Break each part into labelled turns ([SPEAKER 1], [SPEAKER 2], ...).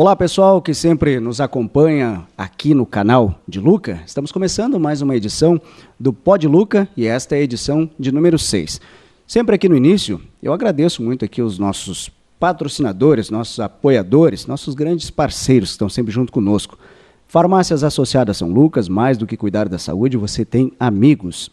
[SPEAKER 1] Olá pessoal que sempre nos acompanha aqui no canal de Luca. Estamos começando mais uma edição do Pod Luca e esta é a edição de número 6. Sempre aqui no início, eu agradeço muito aqui os nossos patrocinadores, nossos apoiadores, nossos grandes parceiros que estão sempre junto conosco. Farmácias Associadas São Lucas, mais do que cuidar da saúde, você tem amigos.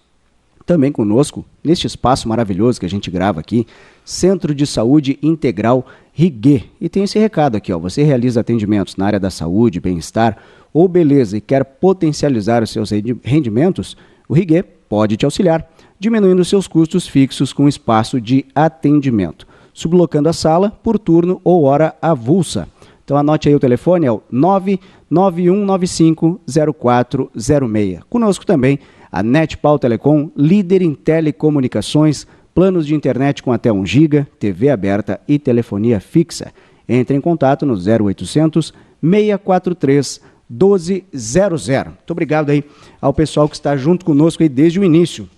[SPEAKER 1] Também conosco, neste espaço maravilhoso que a gente grava aqui, Centro de Saúde Integral Riguê. E tem esse recado aqui, ó, você realiza atendimentos na área da saúde, bem-estar ou beleza e quer potencializar os seus rendimentos, o Riguê pode te auxiliar, diminuindo seus custos fixos com espaço de atendimento, sublocando a sala por turno ou hora avulsa. Então anote aí o telefone, é o 991950406. Conosco também a NetPau Telecom, líder em telecomunicações, planos de internet com até 1 GB, TV aberta e telefonia fixa. Entre em contato no 0800 643 1200. Muito obrigado aí ao pessoal que está junto conosco aí desde o início.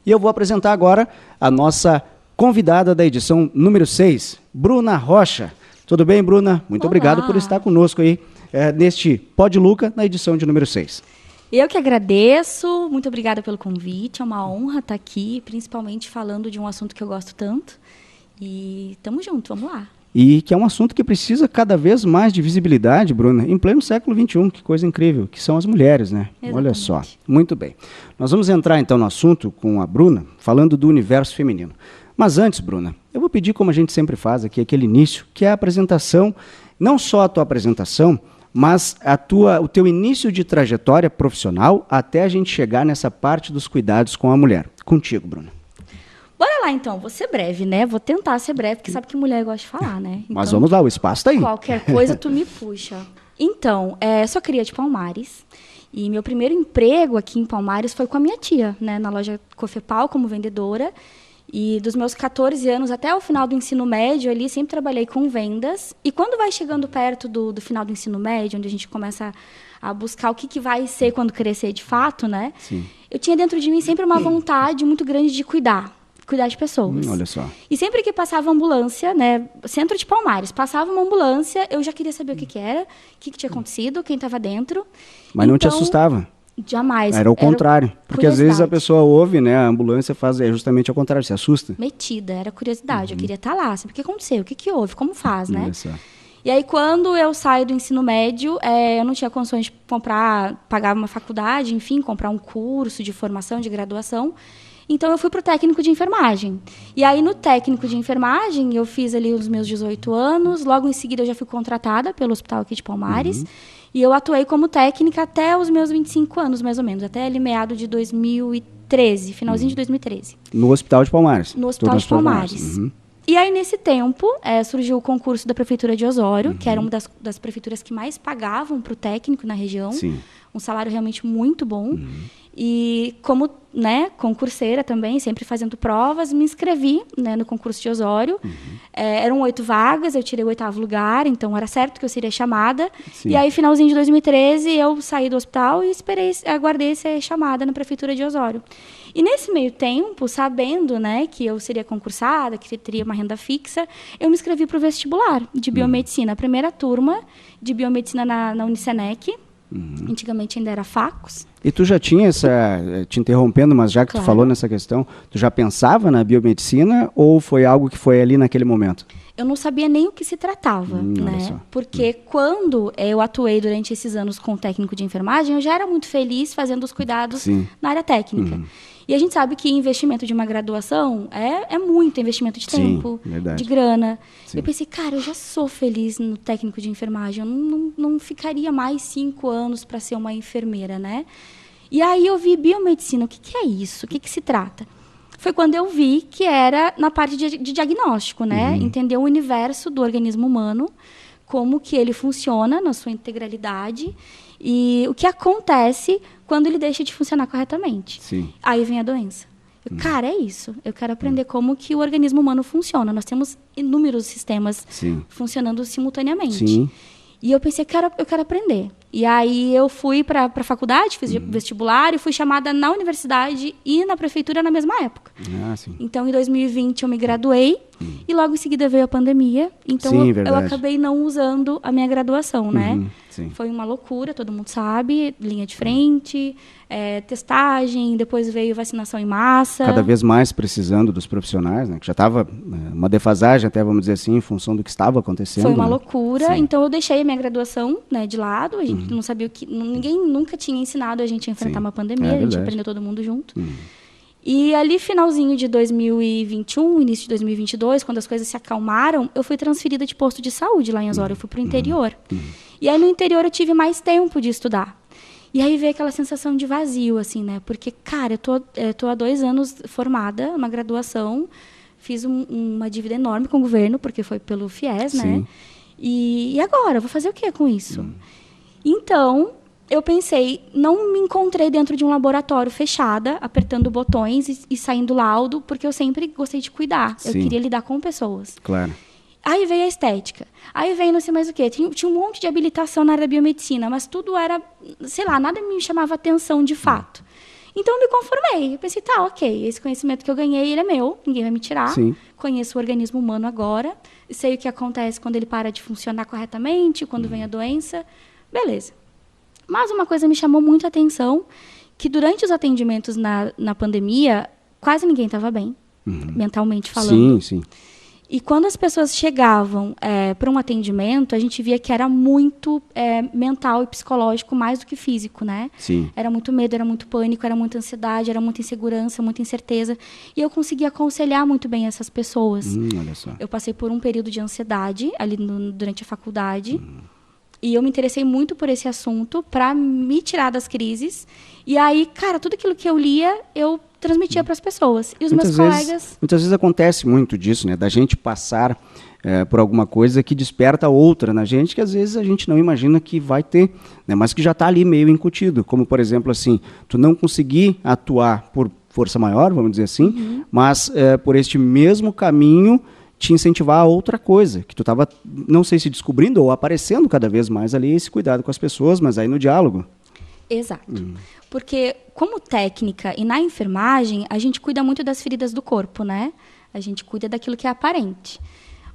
[SPEAKER 1] E eu vou apresentar agora a nossa convidada da edição número 6, Bruna Rocha. Tudo bem, Bruna? Muito obrigado por estar conosco aí neste Pod Luca, na edição de número 6.
[SPEAKER 2] Eu que agradeço, muito obrigada pelo convite, é uma honra estar aqui, principalmente falando de um assunto que eu gosto tanto. E tamo junto, vamos lá.
[SPEAKER 1] E que é um assunto que precisa cada vez mais de visibilidade, Bruna, em pleno século XXI, que coisa incrível, que são as mulheres, né?
[SPEAKER 2] Exatamente.
[SPEAKER 1] Olha só, muito bem. Nós vamos entrar então no assunto com a Bruna, falando do universo feminino. Mas antes, Bruna, eu vou pedir, como a gente sempre faz aqui, aquele início, que é a apresentação, não só a tua apresentação, mas o teu início de trajetória profissional até a gente chegar nessa parte dos cuidados com a mulher. Contigo, Bruna.
[SPEAKER 2] Bora lá, então. Vou ser breve, né? Vou tentar ser breve, porque sabe que mulher gosta de falar, né? Então,
[SPEAKER 1] mas vamos lá, o espaço está aí.
[SPEAKER 2] Qualquer coisa tu me puxa. Então, sou cria de Palmares. E meu primeiro emprego aqui em Palmares foi com a minha tia, né? Na loja Cofepal, como vendedora. E dos meus 14 anos até o final do ensino médio, ali sempre trabalhei com vendas. E quando vai chegando perto do final do ensino médio, onde a gente começa a buscar o que vai ser quando crescer de fato, né?
[SPEAKER 1] Sim.
[SPEAKER 2] Eu tinha dentro de mim sempre uma vontade muito grande de cuidar de pessoas.
[SPEAKER 1] Olha só.
[SPEAKER 2] E sempre que passava ambulância, né? Centro de Palmares, passava uma ambulância, eu já queria saber o que era, o que tinha acontecido, quem estava dentro.
[SPEAKER 1] Mas não te assustava?
[SPEAKER 2] Jamais.
[SPEAKER 1] Era o contrário. Porque às vezes a pessoa ouve, né? A ambulância faz justamente ao contrário, se assusta.
[SPEAKER 2] Metida, era curiosidade. Eu queria estar lá, saber o que aconteceu, o que houve, como faz, né?
[SPEAKER 1] Isso.
[SPEAKER 2] E aí, quando eu saio do ensino médio, eu não tinha condições de pagar uma faculdade, enfim, comprar um curso de formação, de graduação. Então, eu fui para o técnico de enfermagem. E aí, no técnico de enfermagem, eu fiz ali os meus 18 anos. Logo em seguida, eu já fui contratada pelo hospital aqui de Palmares. E eu atuei como técnica até os meus 25 anos, mais ou menos. Até ali meado de 2013, finalzinho de 2013.
[SPEAKER 1] No Hospital de Palmares?
[SPEAKER 2] No Hospital de Palmares. E aí, nesse tempo, surgiu o concurso da Prefeitura de Osório, que era uma das prefeituras que mais pagavam para o técnico na região.
[SPEAKER 1] Sim.
[SPEAKER 2] Um salário realmente muito bom. E como, né, concurseira também, sempre fazendo provas, me inscrevi, né, no concurso de Osório. Eram 8 vagas, eu tirei o 8º lugar, então era certo que eu seria chamada.
[SPEAKER 1] Sim.
[SPEAKER 2] E aí, finalzinho de 2013, eu saí do hospital e aguardei ser chamada na Prefeitura de Osório. E nesse meio tempo, sabendo, né, que eu seria concursada, que teria uma renda fixa, eu me inscrevi para o vestibular de biomedicina, a primeira turma de biomedicina na Unicenec. Antigamente ainda era Facos.
[SPEAKER 1] E tu já tinha te interrompendo, mas já que
[SPEAKER 2] Claro.
[SPEAKER 1] tu falou nessa questão, tu já pensava na biomedicina ou foi algo que foi ali naquele momento?
[SPEAKER 2] Eu não sabia nem o que se tratava,
[SPEAKER 1] olha só.
[SPEAKER 2] né? Porque quando eu atuei durante esses anos com o técnico de enfermagem, eu já era muito feliz fazendo os cuidados
[SPEAKER 1] Sim.
[SPEAKER 2] na área técnica. E a gente sabe que investimento de uma graduação é muito investimento de
[SPEAKER 1] Sim,
[SPEAKER 2] tempo,
[SPEAKER 1] verdade.
[SPEAKER 2] de grana.
[SPEAKER 1] Sim.
[SPEAKER 2] Eu pensei, cara, eu já sou feliz no técnico de enfermagem, eu não ficaria mais 5 anos para ser uma enfermeira, né? E aí eu vi biomedicina, o que é isso? O que se trata? Foi quando eu vi que era na parte de diagnóstico, né? Entender o universo do organismo humano, como que ele funciona na sua integralidade e o que acontece quando ele deixa de funcionar corretamente.
[SPEAKER 1] Sim.
[SPEAKER 2] Aí vem a doença. Cara, é isso. Eu quero aprender como que o organismo humano funciona. Nós temos inúmeros sistemas funcionando simultaneamente.
[SPEAKER 1] Sim.
[SPEAKER 2] E eu pensei, eu quero aprender. E aí eu fui para a faculdade, fiz vestibular e fui chamada na universidade e na prefeitura na mesma época.
[SPEAKER 1] Ah, sim.
[SPEAKER 2] Então, em 2020, eu me graduei E logo em seguida veio a pandemia, então
[SPEAKER 1] Sim,
[SPEAKER 2] eu
[SPEAKER 1] verdade.
[SPEAKER 2] acabei não usando a minha graduação, né?
[SPEAKER 1] Sim.
[SPEAKER 2] Foi uma loucura, todo mundo sabe, linha de frente, testagem, depois veio vacinação em massa.
[SPEAKER 1] Cada vez mais precisando dos profissionais, né? Que já estava uma defasagem, até vamos dizer assim, em função do que estava acontecendo.
[SPEAKER 2] Foi uma
[SPEAKER 1] né?
[SPEAKER 2] loucura,
[SPEAKER 1] Sim.
[SPEAKER 2] então eu deixei a minha graduação, né, de lado, a gente não sabia o que... Ninguém nunca tinha ensinado a gente a enfrentar
[SPEAKER 1] Sim.
[SPEAKER 2] uma pandemia,
[SPEAKER 1] É
[SPEAKER 2] a gente
[SPEAKER 1] verdade.
[SPEAKER 2] aprendeu todo mundo junto. E ali, finalzinho de 2021, início de 2022, quando as coisas se acalmaram, eu fui transferida de posto de saúde lá em Osório, eu fui para o interior. E aí, no interior, eu tive mais tempo de estudar. E aí veio aquela sensação de vazio, assim, né? Porque, cara, eu tô há 2 anos formada, uma graduação, fiz uma dívida enorme com o governo, porque foi pelo FIES, né?
[SPEAKER 1] Sim.
[SPEAKER 2] E agora? Vou fazer o que com isso? Então, eu pensei, não me encontrei dentro de um laboratório fechada, apertando botões e saindo laudo, porque eu sempre gostei de cuidar. Eu
[SPEAKER 1] Sim.
[SPEAKER 2] queria lidar com pessoas.
[SPEAKER 1] Claro.
[SPEAKER 2] Aí veio a estética. Aí veio não sei mais o quê. Tinha um monte de habilitação na área da biomedicina, mas tudo era, sei lá, nada me chamava atenção de fato. Então eu me conformei. Eu pensei, tá, ok, esse conhecimento que eu ganhei, ele é meu, ninguém vai me tirar.
[SPEAKER 1] Sim.
[SPEAKER 2] Conheço o organismo humano agora, sei o que acontece quando ele para de funcionar corretamente, quando vem a doença. Beleza. Mas uma coisa me chamou muito a atenção, que durante os atendimentos na pandemia, quase ninguém estava bem, mentalmente falando.
[SPEAKER 1] Sim.
[SPEAKER 2] E quando as pessoas chegavam para um atendimento, a gente via que era muito mental e psicológico mais do que físico, né?
[SPEAKER 1] Sim.
[SPEAKER 2] Era muito medo, era muito pânico, era muita ansiedade, era muita insegurança, muita incerteza. E eu conseguia aconselhar muito bem essas pessoas.
[SPEAKER 1] Olha só.
[SPEAKER 2] Eu passei por um período de ansiedade ali durante a faculdade. E eu me interessei muito por esse assunto para me tirar das crises. E aí, cara, tudo aquilo que eu lia, eu transmitia para as pessoas. E os meus colegas...
[SPEAKER 1] Muitas vezes acontece muito disso, né? Da gente passar por alguma coisa que desperta outra na gente, que às vezes a gente não imagina que vai ter, né? Mas que já está ali meio incutido. Como, por exemplo, assim, tu não conseguir atuar por força maior, vamos dizer assim, mas por este mesmo caminho te incentivar a outra coisa, que tu estava, não sei se descobrindo ou aparecendo cada vez mais ali, esse cuidado com as pessoas, mas aí no diálogo.
[SPEAKER 2] Exato. Porque como técnica e na enfermagem, a gente cuida muito das feridas do corpo, né? A gente cuida daquilo que é aparente.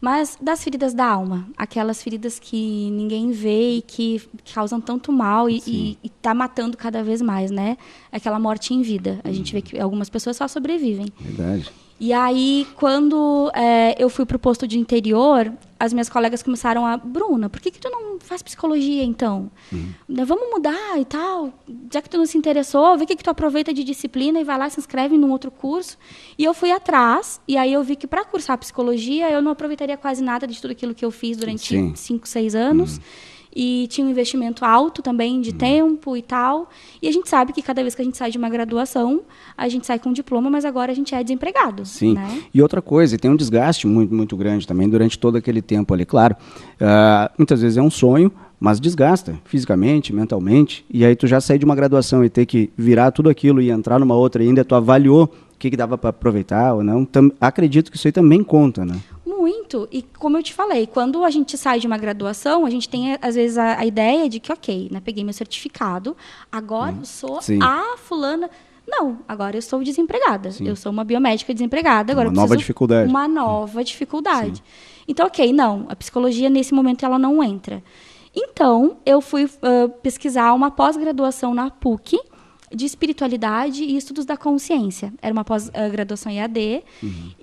[SPEAKER 2] Mas das feridas da alma, aquelas feridas que ninguém vê e que causam tanto mal e tá matando cada vez mais, né? Aquela morte em vida. A gente vê que algumas pessoas só sobrevivem.
[SPEAKER 1] Verdade.
[SPEAKER 2] E aí, quando eu fui para o posto de interior, as minhas colegas começaram a... Bruna, por que tu não faz psicologia, então? Vamos mudar e tal. Já que tu não se interessou, vê o que tu aproveita de disciplina e vai lá, se inscreve num outro curso. E eu fui atrás, e aí eu vi que para cursar psicologia, eu não aproveitaria quase nada de tudo aquilo que eu fiz durante 5, 6 anos. E tinha um investimento alto também de tempo e tal. E a gente sabe que cada vez que a gente sai de uma graduação, a gente sai com um diploma, mas agora a gente é desempregado.
[SPEAKER 1] Sim.
[SPEAKER 2] Né?
[SPEAKER 1] E outra coisa, e tem um desgaste muito, muito grande também durante todo aquele tempo ali. Claro, muitas vezes é um sonho, mas desgasta fisicamente, mentalmente. E aí tu já sair de uma graduação e ter que virar tudo aquilo e entrar numa outra e ainda tu avaliou o que dava para aproveitar ou não. Acredito que isso aí também conta, né?
[SPEAKER 2] Muito. E como eu te falei, quando a gente sai de uma graduação, a gente tem, às vezes, a ideia de que, ok, né, peguei meu certificado, agora eu sou a fulana... Não, agora eu sou desempregada. Eu sou uma biomédica desempregada. Agora
[SPEAKER 1] uma nova dificuldade.
[SPEAKER 2] Uma nova dificuldade. Então, ok, não, a psicologia, nesse momento, ela não entra. Então, eu fui pesquisar uma pós-graduação na PUC, de espiritualidade e estudos da consciência. Era uma pós-graduação EAD.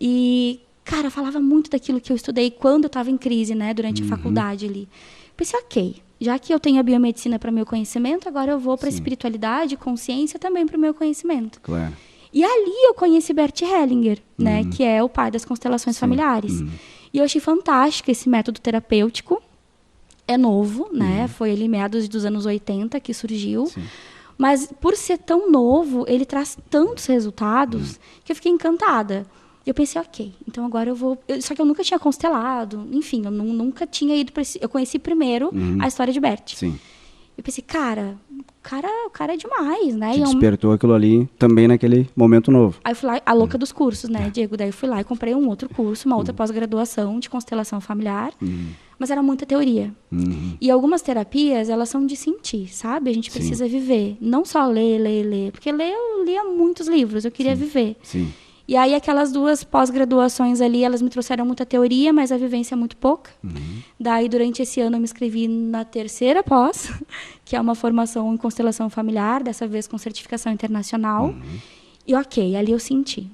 [SPEAKER 2] E... Cara, eu falava muito daquilo que eu estudei quando eu estava em crise, né? Durante a faculdade ali. Pensei, ok, já que eu tenho a biomedicina para meu conhecimento, agora eu vou para a espiritualidade, consciência também para o meu conhecimento.
[SPEAKER 1] Claro.
[SPEAKER 2] E ali eu conheci Bert Hellinger, né? Que é o pai das constelações familiares. E eu achei fantástico esse método terapêutico. É novo, né? Foi ali meados dos anos 80 que surgiu. Mas por ser tão novo, ele traz tantos resultados que eu fiquei encantada. Eu pensei, ok, então agora eu vou... Só que eu nunca tinha constelado, enfim, eu nunca tinha ido para esse... Eu conheci primeiro a história de Bert.
[SPEAKER 1] Sim.
[SPEAKER 2] Eu pensei, cara, o cara é demais, né?
[SPEAKER 1] Te despertou aquilo ali também naquele momento novo.
[SPEAKER 2] Aí eu fui lá, a louca dos cursos, né, Diego? Daí eu fui lá e comprei um outro curso, uma outra pós-graduação de constelação familiar. Mas era muita teoria. E algumas terapias, elas são de sentir, sabe? A gente precisa viver. Não só ler. Porque ler, eu lia muitos livros, eu queria viver.
[SPEAKER 1] Sim.
[SPEAKER 2] E aí, aquelas 2 pós-graduações ali, elas me trouxeram muita teoria, mas a vivência muito pouca. Daí, durante esse ano, eu me inscrevi na 3ª pós, que é uma formação em constelação familiar, dessa vez com certificação internacional. E ok, ali eu senti.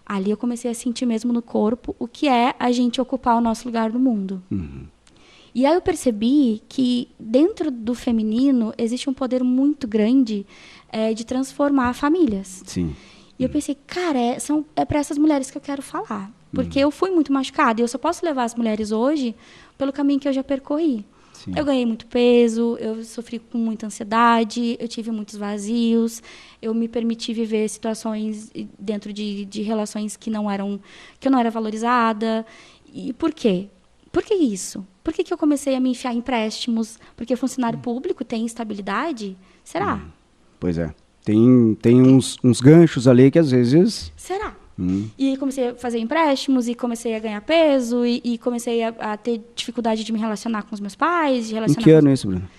[SPEAKER 2] Ali eu comecei a sentir mesmo no corpo o que é a gente ocupar o nosso lugar no mundo. E aí eu percebi que dentro do feminino existe um poder muito grande de transformar famílias.
[SPEAKER 1] Sim.
[SPEAKER 2] E eu pensei, cara, é para essas mulheres que eu quero falar. Porque eu fui muito machucada e eu só posso levar as mulheres hoje pelo caminho que eu já percorri. Sim. Eu ganhei muito peso, eu sofri com muita ansiedade, eu tive muitos vazios, eu me permiti viver situações dentro de relações que eu não era valorizada. E por quê? Por que isso? Por que eu comecei a me enfiar em empréstimos? Porque funcionário público tem estabilidade? Será?
[SPEAKER 1] Pois é. Tem uns ganchos ali que às vezes...
[SPEAKER 2] Será? E comecei a fazer empréstimos e comecei a ganhar peso e comecei a ter dificuldade de me relacionar com os meus pais.
[SPEAKER 1] Em que ano é isso, Bruna?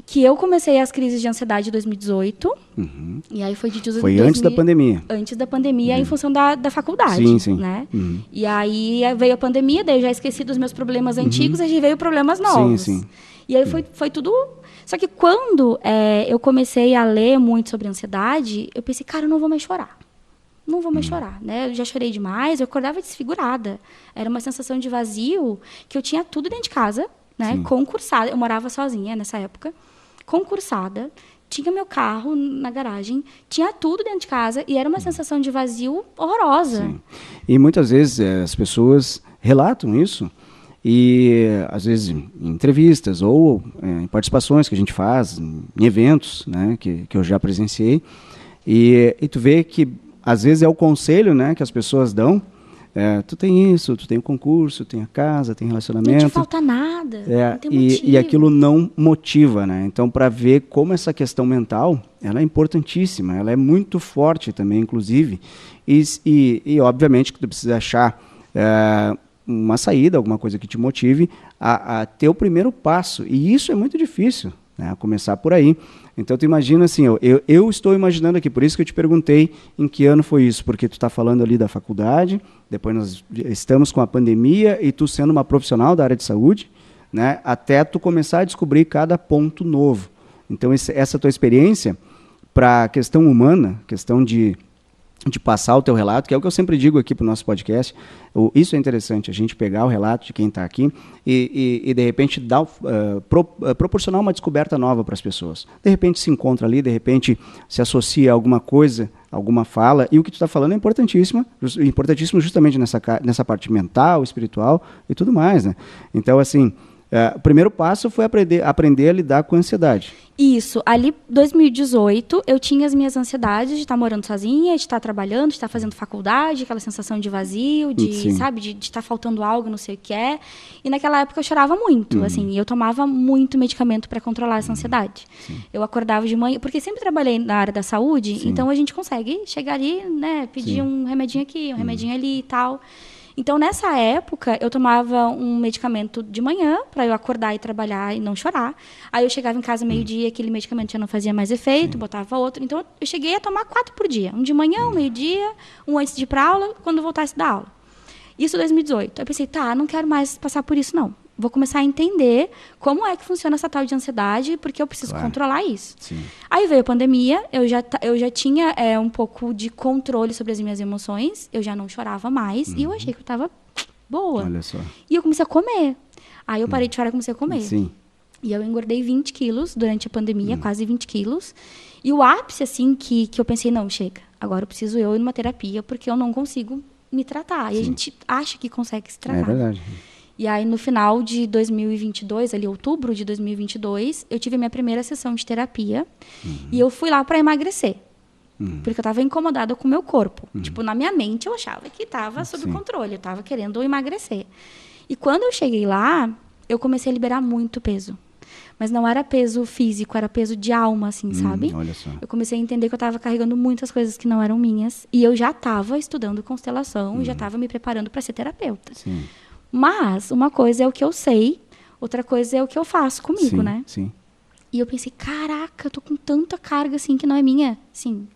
[SPEAKER 2] Que eu comecei as crises de ansiedade em 2018. E aí foi de 2000,
[SPEAKER 1] foi antes da pandemia.
[SPEAKER 2] Antes da pandemia, em função da faculdade.
[SPEAKER 1] Sim, sim.
[SPEAKER 2] Né? E aí veio a pandemia, daí eu já esqueci dos meus problemas antigos, aí veio problemas novos.
[SPEAKER 1] Sim, sim.
[SPEAKER 2] E aí foi tudo... Só que quando eu comecei a ler muito sobre ansiedade, eu pensei, cara, eu não vou mais chorar. Não vou mais chorar, né? Eu já chorei demais, eu acordava desfigurada. Era uma sensação de vazio, que eu tinha tudo dentro de casa, né? Concursada. Eu morava sozinha nessa época. Concursada. Tinha meu carro na garagem. Tinha tudo dentro de casa. E era uma sensação de vazio horrorosa.
[SPEAKER 1] Sim. E muitas vezes as pessoas relatam isso. E, às vezes, em entrevistas ou em participações que a gente faz, em eventos, né? Que eu já presenciei. E tu vê que às vezes é o conselho, né, que as pessoas dão. Tu tem isso, tu tem o concurso, tem a casa, tem relacionamento.
[SPEAKER 2] Não te falta nada. Não tem motivo.
[SPEAKER 1] E aquilo não motiva, né? Então, para ver como essa questão mental, ela é importantíssima, ela é muito forte também, inclusive. E obviamente, que tu precisa achar uma saída, alguma coisa que te motive a ter o primeiro passo. E isso é muito difícil, né? Começar por aí. Então, tu imagina assim, eu estou imaginando aqui, por isso que eu te perguntei em que ano foi isso, porque tu está falando ali da faculdade, depois nós estamos com a pandemia e tu sendo uma profissional da área de saúde, né, até tu começar a descobrir cada ponto novo. Então, essa tua experiência para a questão humana, questão de passar o teu relato, que é o que eu sempre digo aqui para o nosso podcast. Isso é interessante, a gente pegar o relato de quem está aqui e de repente proporcionar uma descoberta nova para as pessoas. De repente se encontra ali, de repente se associa a alguma coisa, alguma fala, e o que tu está falando é importantíssimo justamente nessa parte mental, espiritual e tudo mais, né? Então, assim, o primeiro passo foi aprender a lidar com a ansiedade.
[SPEAKER 2] Isso. Ali, 2018, eu tinha as minhas ansiedades de estar morando sozinha, de estar trabalhando, de estar fazendo faculdade, aquela sensação de vazio, de estar faltando algo, não sei o que é. E naquela época eu chorava muito, assim, e eu tomava muito medicamento para controlar essa ansiedade. Eu acordava de manhã, porque sempre trabalhei na área da saúde, então a gente consegue chegar ali, né, pedir um remedinho aqui, um remedinho ali e tal. Então, nessa época, eu tomava um medicamento de manhã para eu acordar e trabalhar e não chorar. Aí eu chegava em casa meio-dia, aquele medicamento já não fazia mais efeito, botava outro. Então, eu cheguei a tomar 4 por dia. Um de manhã, um meio-dia, um antes de ir para aula, quando eu voltasse da aula. Isso em 2018. Eu pensei, não quero mais passar por isso, não. Vou começar a entender como é que funciona essa tal de ansiedade, porque eu preciso controlar isso. Sim. Aí veio a pandemia, eu já tinha um pouco de controle sobre as minhas emoções, eu já não chorava mais, e eu achei que eu estava boa.
[SPEAKER 1] Olha só.
[SPEAKER 2] E eu comecei a comer. Aí eu parei de chorar e comecei a comer.
[SPEAKER 1] Sim.
[SPEAKER 2] E eu engordei 20 quilos durante a pandemia, quase 20 quilos. E o ápice, assim, que eu pensei, não, chega, agora eu preciso ir numa terapia, porque eu não consigo me tratar. E a gente acha que consegue se tratar.
[SPEAKER 1] É verdade.
[SPEAKER 2] E aí, no final de 2022, ali, outubro de 2022, eu tive a minha primeira sessão de terapia. E eu fui lá para emagrecer. Porque eu estava incomodada com o meu corpo. Tipo, na minha mente, eu achava que estava sob controle. Eu estava querendo emagrecer. E quando eu cheguei lá, eu comecei a liberar muito peso. Mas não era peso físico, era peso de alma, assim, sabe?
[SPEAKER 1] Olha só.
[SPEAKER 2] Eu comecei a entender que eu estava carregando muitas coisas que não eram minhas. E eu já estava estudando constelação, já estava me preparando para ser terapeuta.
[SPEAKER 1] Sim.
[SPEAKER 2] Mas uma coisa é o que eu sei, outra coisa é o que eu faço comigo, né?
[SPEAKER 1] Sim.
[SPEAKER 2] E eu pensei, caraca, eu tô com tanta carga assim que não é minha, sim.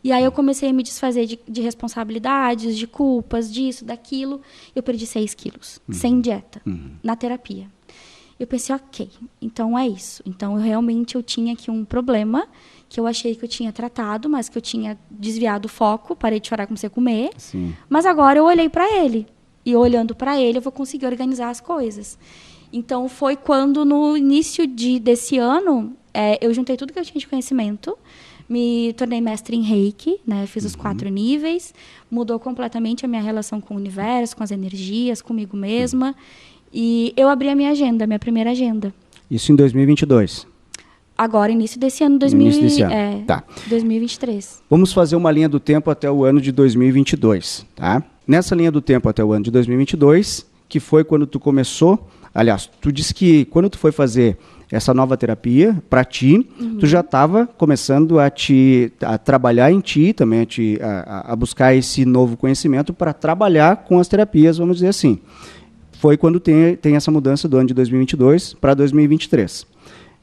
[SPEAKER 2] E aí eu comecei a me desfazer de responsabilidades, de culpas, disso, daquilo. Eu perdi 6 quilos, sem dieta, na terapia. Eu pensei, ok, então é isso. Então, eu tinha aqui um problema que eu achei que eu tinha tratado, mas que eu tinha desviado o foco, parei de chorar, comecei a comer.
[SPEAKER 1] Sim.
[SPEAKER 2] Mas agora eu olhei para ele. E olhando para ele, eu vou conseguir organizar as coisas. Então, foi quando, no início desse ano, eu juntei tudo que eu tinha de conhecimento, me tornei mestre em Reiki, né? Fiz os 4 níveis, mudou completamente a minha relação com o universo, com as energias, comigo mesma. E eu abri a minha agenda, a minha primeira agenda.
[SPEAKER 1] Isso em 2022?
[SPEAKER 2] Agora, início desse ano,
[SPEAKER 1] Início desse ano. Tá.
[SPEAKER 2] 2023.
[SPEAKER 1] Vamos fazer uma linha do tempo até o ano de 2022, tá? Nessa linha do tempo até o ano de 2022, que foi quando tu começou, aliás, tu disse que quando tu foi fazer essa nova terapia, para ti, tu já estava começando a trabalhar em ti, também a buscar esse novo conhecimento para trabalhar com as terapias, vamos dizer assim. Foi quando tem essa mudança do ano de 2022 para 2023.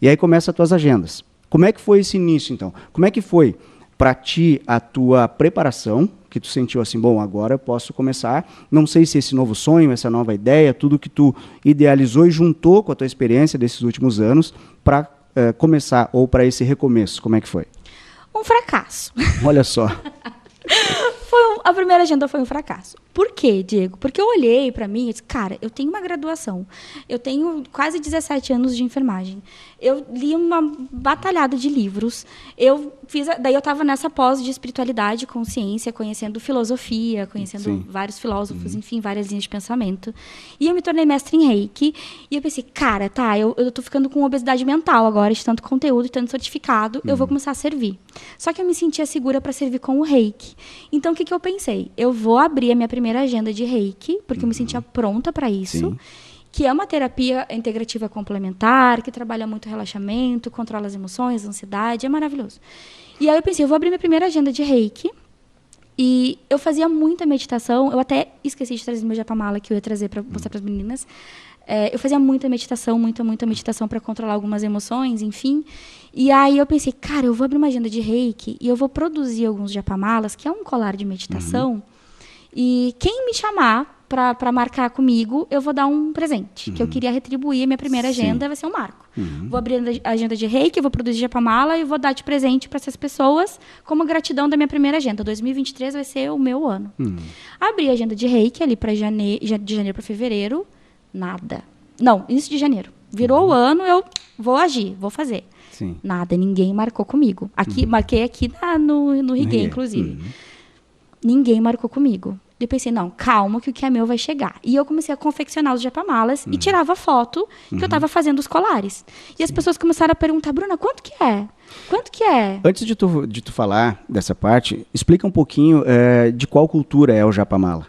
[SPEAKER 1] E aí começam as tuas agendas. Como é que foi esse início, então? Como é que foi para ti a tua preparação, que tu sentiu assim, bom, agora eu posso começar, não sei se esse novo sonho, essa nova ideia, tudo que tu idealizou e juntou com a tua experiência desses últimos anos para começar, ou para esse recomeço, como é que foi?
[SPEAKER 2] Um fracasso.
[SPEAKER 1] Olha só.
[SPEAKER 2] A primeira agenda foi um fracasso. Por quê, Diego? Porque eu olhei para mim e disse, cara, eu tenho uma graduação, eu tenho quase 17 anos de enfermagem, eu li uma batalhada de livros, daí eu estava nessa pós de espiritualidade, consciência, conhecendo filosofia, conhecendo vários filósofos, enfim, várias linhas de pensamento. E eu me tornei mestre em Reiki, e eu pensei, cara, tá, eu tô ficando com obesidade mental agora, de tanto conteúdo, de tanto certificado, eu vou começar a servir. Só que eu me sentia segura para servir com o Reiki. Então, o que eu pensei? Eu vou abrir a minha primeira agenda de Reiki, porque eu me sentia pronta para isso. Sim. Que é uma terapia integrativa complementar, que trabalha muito relaxamento, controla as emoções, ansiedade, é maravilhoso. E aí eu pensei, eu vou abrir minha primeira agenda de Reiki, e eu fazia muita meditação, eu até esqueci de trazer meu japamala que eu ia trazer para mostrar para as meninas. Eu fazia muita meditação para controlar algumas emoções, enfim. E aí eu pensei, cara, eu vou abrir uma agenda de Reiki e eu vou produzir alguns japamalas, que é um colar de meditação, e quem me chamar para marcar comigo, eu vou dar um presente, que eu queria retribuir a minha primeira agenda, vai ser um marco. Vou abrir a agenda de Reiki, eu vou produzir japamala e vou dar de presente para essas pessoas como gratidão da minha primeira agenda. 2023 vai ser o meu ano. Abri a agenda de Reiki ali para de janeiro para fevereiro, nada. Não, início de janeiro. Virou o ano, eu vou agir, vou fazer. Sim. Nada, ninguém marcou comigo. Marquei aqui no Riguê, inclusive. Ninguém marcou comigo. Eu pensei, não, calma que o que é meu vai chegar. E eu comecei a confeccionar os japamalas e tirava foto que eu estava fazendo os colares. E as pessoas começaram a perguntar, Bruna, quanto que é? Quanto que é?
[SPEAKER 1] Antes de tu falar dessa parte, explica um pouquinho de qual cultura é o japamala.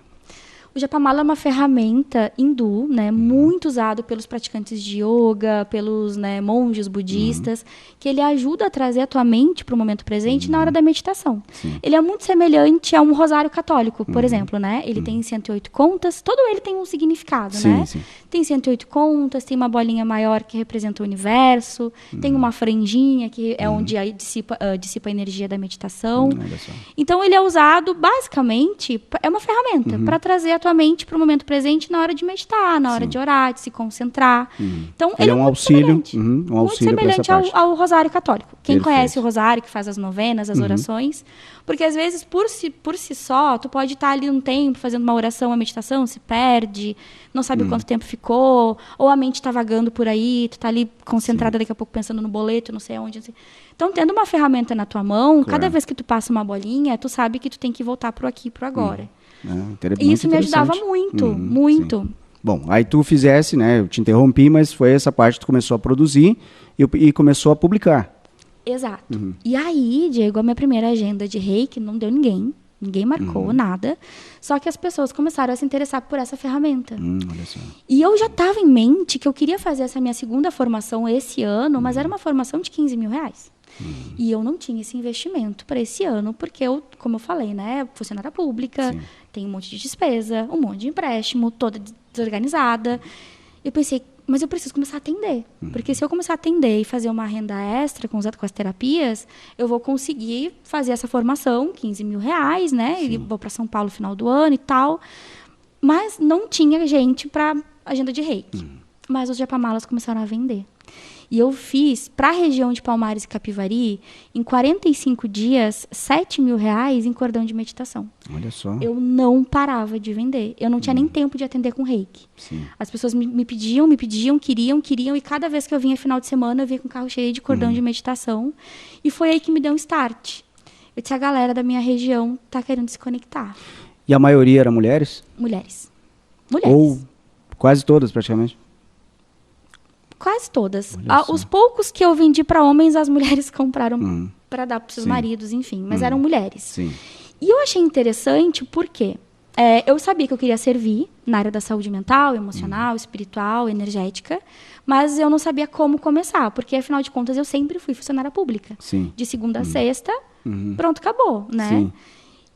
[SPEAKER 2] O japamala é uma ferramenta hindu, né, muito usado pelos praticantes de yoga, pelos monges budistas, que ele ajuda a trazer a tua mente para o momento presente na hora da meditação. Sim. Ele é muito semelhante a um rosário católico, por exemplo, né? Ele tem 108 contas, todo ele tem um significado, né? Sim. Tem 108 contas, tem uma bolinha maior que representa o universo, tem uma franjinha que é onde dissipa a energia da meditação. Então ele é usado basicamente, é uma ferramenta para trazer a tua mente para o momento presente na hora de meditar, na hora de orar, de se concentrar. Então, ele é um auxílio, muito semelhante ao rosário católico. Quem conhece o rosário, que faz as novenas, as orações, porque às vezes, por si só, tu pode estar ali um tempo fazendo uma oração, uma meditação, se perde, não sabe quanto tempo ficou, ou a mente está vagando por aí, tu está ali concentrada daqui a pouco pensando no boleto, não sei aonde. Não sei. Então, tendo uma ferramenta na tua mão, cada vez que tu passa uma bolinha, tu sabe que tu tem que voltar pro aqui e pro agora. E isso me ajudava muito.
[SPEAKER 1] Sim. Bom, aí tu fizesse, né? Eu te interrompi, mas foi essa parte que tu começou a produzir e começou a publicar.
[SPEAKER 2] Exato. E aí, Diego, a minha primeira agenda de Reiki não deu ninguém. Ninguém marcou nada. Só que as pessoas começaram a se interessar por essa ferramenta.
[SPEAKER 1] Olha só.
[SPEAKER 2] E eu já estava em mente que eu queria fazer essa minha segunda formação esse ano, mas era uma formação de R$15 mil. E eu não tinha esse investimento para esse ano, porque eu, como eu falei, né, funcionária pública, tem um monte de despesa, um monte de empréstimo, toda desorganizada. Eu pensei, mas eu preciso começar a atender. Porque se eu começar a atender e fazer uma renda extra com as terapias, eu vou conseguir fazer essa formação, R$ 15.000, né? E vou para São Paulo no final do ano e tal. Mas não tinha gente para agenda de reiki. Mas os japamalas começaram a vender. E eu fiz, para a região de Palmares e Capivari, em 45 dias, R$ 7.000 em cordão de meditação.
[SPEAKER 1] Olha só.
[SPEAKER 2] Eu não parava de vender. Eu não tinha nem tempo de atender com reiki.
[SPEAKER 1] Sim.
[SPEAKER 2] As pessoas me pediam, queriam. E cada vez que eu vinha final de semana, eu vinha com o carro cheio de cordão de meditação. E foi aí que me deu um start. Eu disse, a galera da minha região tá querendo se conectar.
[SPEAKER 1] E a maioria era mulheres?
[SPEAKER 2] Mulheres.
[SPEAKER 1] Ou quase todas, praticamente?
[SPEAKER 2] Quase todas. Os poucos que eu vendi para homens, as mulheres compraram para dar para seus maridos, enfim. Mas eram mulheres.
[SPEAKER 1] Sim.
[SPEAKER 2] E eu achei interessante porque eu sabia que eu queria servir na área da saúde mental, emocional, espiritual, energética. Mas eu não sabia como começar. Porque, afinal de contas, eu sempre fui funcionária pública.
[SPEAKER 1] Sim.
[SPEAKER 2] De segunda a sexta, pronto, acabou, né?
[SPEAKER 1] Sim.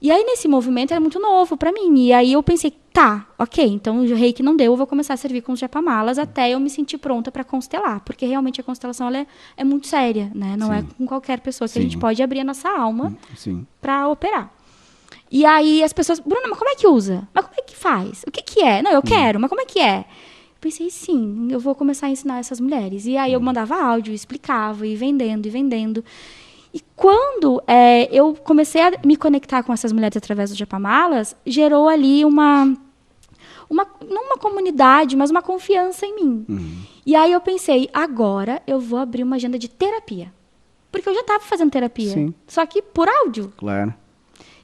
[SPEAKER 2] E aí, nesse movimento, era muito novo para mim. E aí, eu pensei, tá, ok, então o reiki não deu, eu vou começar a servir com os japamalas até eu me sentir pronta para constelar. Porque, realmente, a constelação ela é muito séria, né? Não é com qualquer pessoa que a gente pode abrir a nossa alma para operar. E aí, as pessoas, Bruna, mas como é que usa? Mas como é que faz? O que que é? Não, eu quero, mas como é que é? Pensei, sim, eu vou começar a ensinar essas mulheres. E aí, eu mandava áudio, explicava, e vendendo, e vendendo. E quando eu comecei a me conectar com essas mulheres através dos japamalas, gerou ali não uma comunidade, mas uma confiança em mim. E aí eu pensei, agora eu vou abrir uma agenda de terapia. Porque eu já estava fazendo terapia, só que por áudio.
[SPEAKER 1] Claro.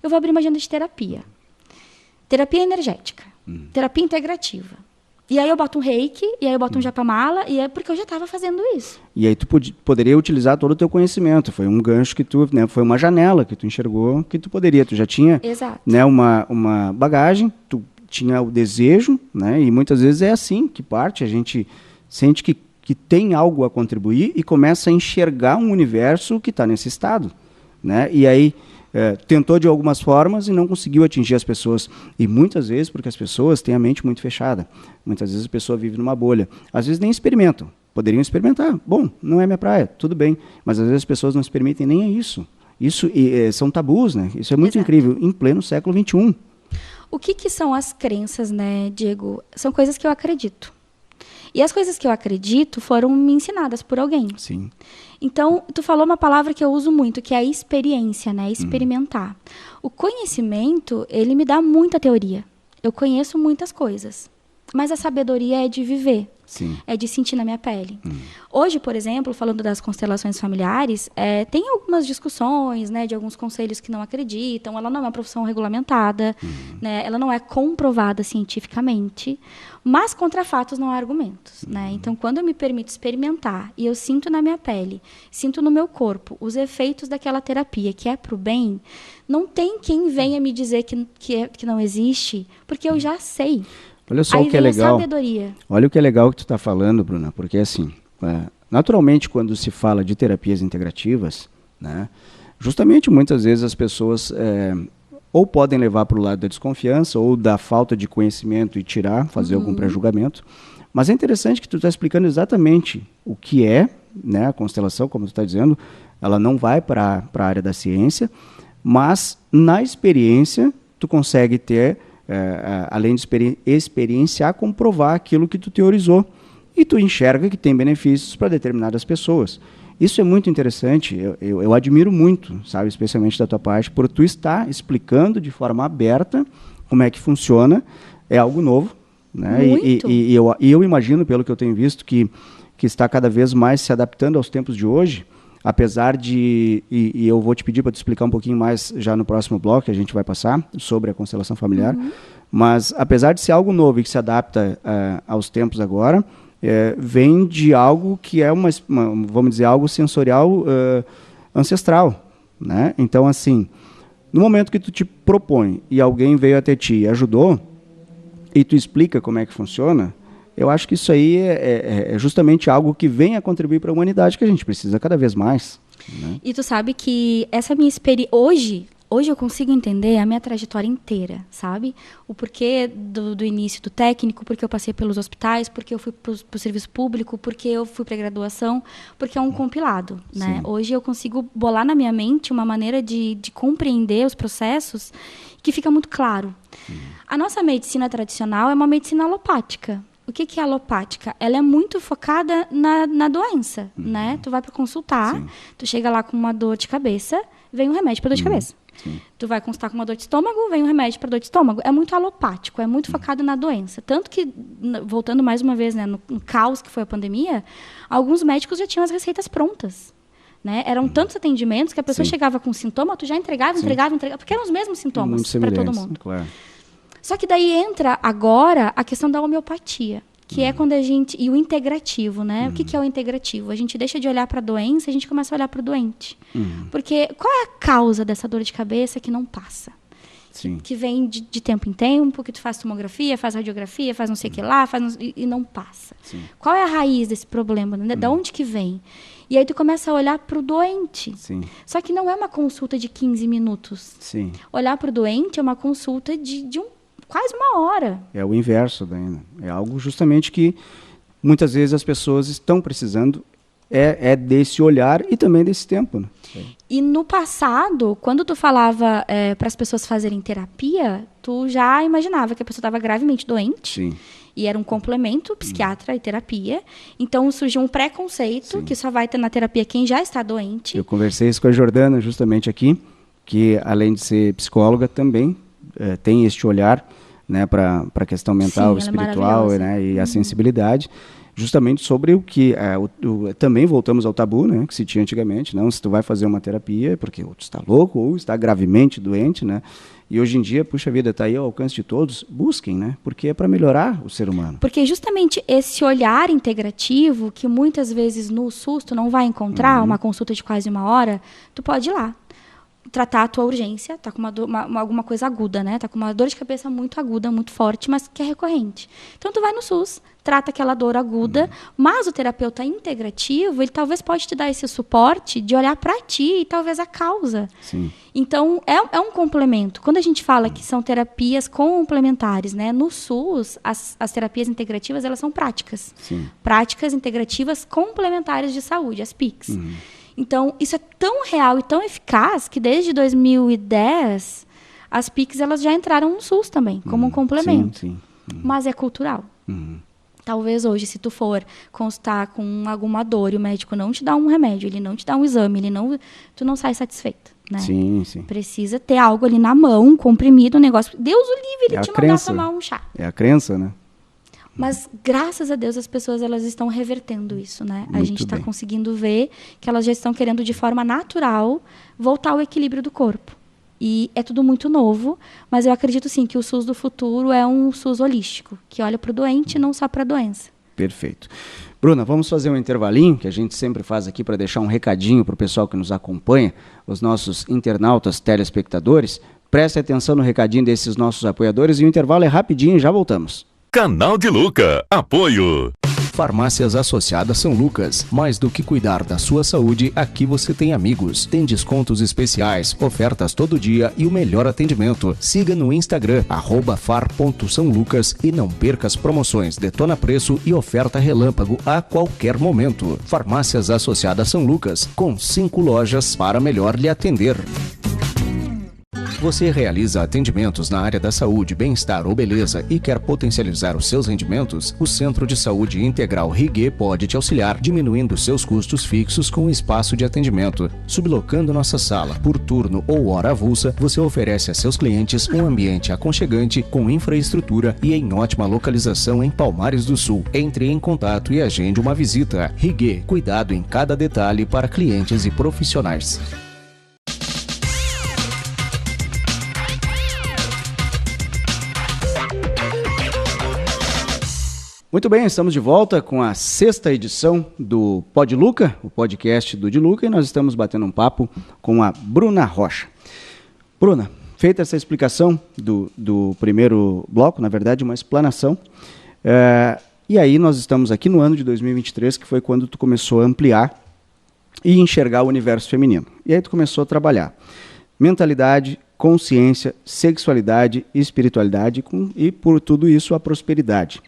[SPEAKER 2] Eu vou abrir uma agenda de terapia. Terapia energética, terapia integrativa. E aí eu boto um reiki, e aí eu boto um japamala, e é porque eu já estava fazendo isso.
[SPEAKER 1] E aí tu poderia utilizar todo o teu conhecimento. Foi um gancho que tu, né, foi uma janela que tu enxergou, que tu já tinha, né, uma bagagem, tu tinha o desejo, né, e muitas vezes é assim que parte, a gente sente que tem algo a contribuir e começa a enxergar um universo que está nesse estado, né, e aí tentou de algumas formas e não conseguiu atingir as pessoas. E muitas vezes, porque as pessoas têm a mente muito fechada. Muitas vezes a pessoa vive numa bolha. Às vezes nem experimentam. Poderiam experimentar. Bom, não é minha praia, tudo bem. Mas às vezes as pessoas não experimentam nem isso. Isso são tabus, né? Isso é muito incrível, em pleno século XXI.
[SPEAKER 2] O que são as crenças, né, Diego? São coisas que eu acredito. E as coisas que eu acredito foram me ensinadas por alguém.
[SPEAKER 1] Sim.
[SPEAKER 2] Então, tu falou uma palavra que eu uso muito, que é a experiência, né? Experimentar. O conhecimento, ele me dá muita teoria. Eu conheço muitas coisas. Mas a sabedoria é de viver.
[SPEAKER 1] Sim.
[SPEAKER 2] É de sentir na minha pele. Hoje, por exemplo, falando das constelações familiares, tem algumas discussões, né, de alguns conselhos que não acreditam. Ela não é uma profissão regulamentada, né, ela não é comprovada cientificamente, mas contra fatos não há argumentos. Né? Então, quando eu me permito experimentar e eu sinto na minha pele, sinto no meu corpo os efeitos daquela terapia que é para o bem, não tem quem venha me dizer que não existe, porque eu já sei.
[SPEAKER 1] Olha só o que é legal.
[SPEAKER 2] Sabedoria.
[SPEAKER 1] Olha o que é legal que tu está falando, Bruna, porque assim, naturalmente quando se fala de terapias integrativas, né, justamente muitas vezes as pessoas ou podem levar para o lado da desconfiança ou da falta de conhecimento e fazer algum pré-julgamento, mas é interessante que tu está explicando exatamente o que é, né, a constelação, como tu está dizendo, ela não vai para a área da ciência, mas na experiência tu consegue ter além de experienciar, comprovar aquilo que tu teorizou. E tu enxerga que tem benefícios para determinadas pessoas. Isso é muito interessante, eu admiro muito, sabe, especialmente da tua parte, por tu estar explicando de forma aberta como é que funciona, é algo novo, né? E eu imagino, pelo que eu tenho visto, que está cada vez mais se adaptando aos tempos de hoje, apesar de, e eu vou te pedir para te explicar um pouquinho mais já no próximo bloco, que a gente vai passar, sobre a constelação familiar, mas apesar de ser algo novo e que se adapta aos tempos agora, vem de algo que é vamos dizer, algo sensorial ancestral, né? Então, assim, no momento que tu te propõe e alguém veio até ti e ajudou, e tu explica como é que funciona, eu acho que isso aí é justamente algo que vem a contribuir para a humanidade, que a gente precisa cada vez mais. Né?
[SPEAKER 2] E tu sabe que essa minha experiência... Hoje, Hoje eu consigo entender a minha trajetória inteira, sabe? O porquê do início do técnico, porque eu passei pelos hospitais, porque eu fui para o serviço público, porque eu fui para a graduação, porque é um compilado, né? Hoje eu consigo bolar na minha mente uma maneira de compreender os processos que fica muito claro. A nossa medicina tradicional é uma medicina alopática. O que é alopática? Ela é muito focada na doença, né? Tu vai para consultar, tu chega lá com uma dor de cabeça, vem um remédio para dor de cabeça. Tu vai consultar com uma dor de estômago, vem um remédio para dor de estômago. É muito alopático, é muito focado na doença. Tanto que, voltando mais uma vez, né, no caos que foi a pandemia, alguns médicos já tinham as receitas prontas. Né? Eram tantos atendimentos que a pessoa chegava com sintoma, tu já entregava, porque eram os mesmos sintomas para todo mundo.
[SPEAKER 1] Claro.
[SPEAKER 2] Só que daí entra agora a questão da homeopatia, que é quando a gente... E o integrativo, né? O que é o integrativo? A gente deixa de olhar para a doença e a gente começa a olhar para o doente. Porque qual é a causa dessa dor de cabeça que não passa? Que vem de tempo em tempo, que tu faz tomografia, faz radiografia, faz não sei o que lá, e não passa. Qual é a raiz desse problema? Né? Da onde que vem? E aí tu começa a olhar para o doente. Só que não é uma consulta de 15 minutos. Olhar para o doente é uma consulta de quase uma hora.
[SPEAKER 1] É o inverso daí, né? É algo justamente que muitas vezes as pessoas estão precisando é desse olhar e também desse tempo, né?
[SPEAKER 2] E no passado, quando tu falava para as pessoas fazerem terapia, tu já imaginava que a pessoa estava gravemente doente. E era um complemento, psiquiatra e terapia. Então surgiu um preconceito que só vai ter na terapia quem já está doente. Eu
[SPEAKER 1] conversei isso com a Jordana justamente aqui, que além de ser psicóloga também tem este olhar, né, para a questão mental, espiritual, né, e a sensibilidade, justamente sobre o que também voltamos ao tabu, né, que se tinha antigamente. Não, se tu vai fazer uma terapia é porque ou tu está louco ou está gravemente doente, né? E hoje em dia, puxa vida, está aí ao alcance de todos, busquem, né? Porque é para melhorar o ser humano.
[SPEAKER 2] Porque justamente esse olhar integrativo, que muitas vezes no SUS tu não vai encontrar, uma consulta de quase uma hora, tu pode ir lá. Tratar a tua urgência, tá com alguma coisa aguda, né? Tá com uma dor de cabeça muito aguda, muito forte, mas que é recorrente. Então, tu vai no SUS, trata aquela dor aguda, mas o terapeuta integrativo, ele talvez pode te dar esse suporte de olhar para ti e talvez a causa. Então, é um complemento. Quando a gente fala que são terapias complementares, né? No SUS, as terapias integrativas, elas são práticas. Práticas integrativas complementares de saúde, as PICs. Então, isso é tão real e tão eficaz que desde 2010 as PICs elas já entraram no SUS também, como um complemento. Mas é cultural. Talvez hoje, se tu for consultar com alguma dor e o médico não te dá um remédio, ele não te dá um exame, tu não sai satisfeito. Né? Precisa ter algo ali na mão, um comprimido, um negócio. Deus o livre, ele te mandar tomar um chá.
[SPEAKER 1] É a crença, né?
[SPEAKER 2] Mas, graças a Deus, as pessoas elas estão revertendo isso, né? A gente está conseguindo ver que elas já estão querendo, de forma natural, voltar ao equilíbrio do corpo. E é tudo muito novo, mas eu acredito, sim, que o SUS do futuro é um SUS holístico, que olha para o doente e não só para a doença.
[SPEAKER 1] Perfeito. Bruna, vamos fazer um intervalinho, que a gente sempre faz aqui para deixar um recadinho para o pessoal que nos acompanha, os nossos internautas, telespectadores. Preste atenção no recadinho desses nossos apoiadores e o intervalo é rapidinho e já voltamos.
[SPEAKER 3] Canal de Luca. Apoio.
[SPEAKER 4] Farmácias Associadas São Lucas. Mais do que cuidar da sua saúde, aqui você tem amigos. Tem descontos especiais, ofertas todo dia e o melhor atendimento. Siga no Instagram, @far.saolucas e não perca as promoções Detona Preço e oferta relâmpago a qualquer momento. Farmácias Associadas São Lucas, com 5 lojas para melhor lhe atender. Você realiza atendimentos na área da saúde, bem-estar ou beleza e quer potencializar os seus rendimentos? O Centro de Saúde Integral Rigue pode te auxiliar, diminuindo seus custos fixos com o espaço de atendimento. Sublocando nossa sala por turno ou hora avulsa, você oferece a seus clientes um ambiente aconchegante, com infraestrutura e em ótima localização em Palmares do Sul. Entre em contato e agende uma visita. Rigue, cuidado em cada detalhe para clientes e profissionais.
[SPEAKER 1] Muito bem, estamos de volta com a 6ª edição do Pod Luca, o podcast do De Luca, e nós estamos batendo um papo com a Bruna Rocha. Bruna, feita essa explicação do primeiro bloco, na verdade uma explanação, e aí nós estamos aqui no ano de 2023, que foi quando tu começou a ampliar e enxergar o universo feminino. E aí tu começou a trabalhar. mentalidade, consciência, sexualidade, espiritualidade e por tudo isso a prosperidade.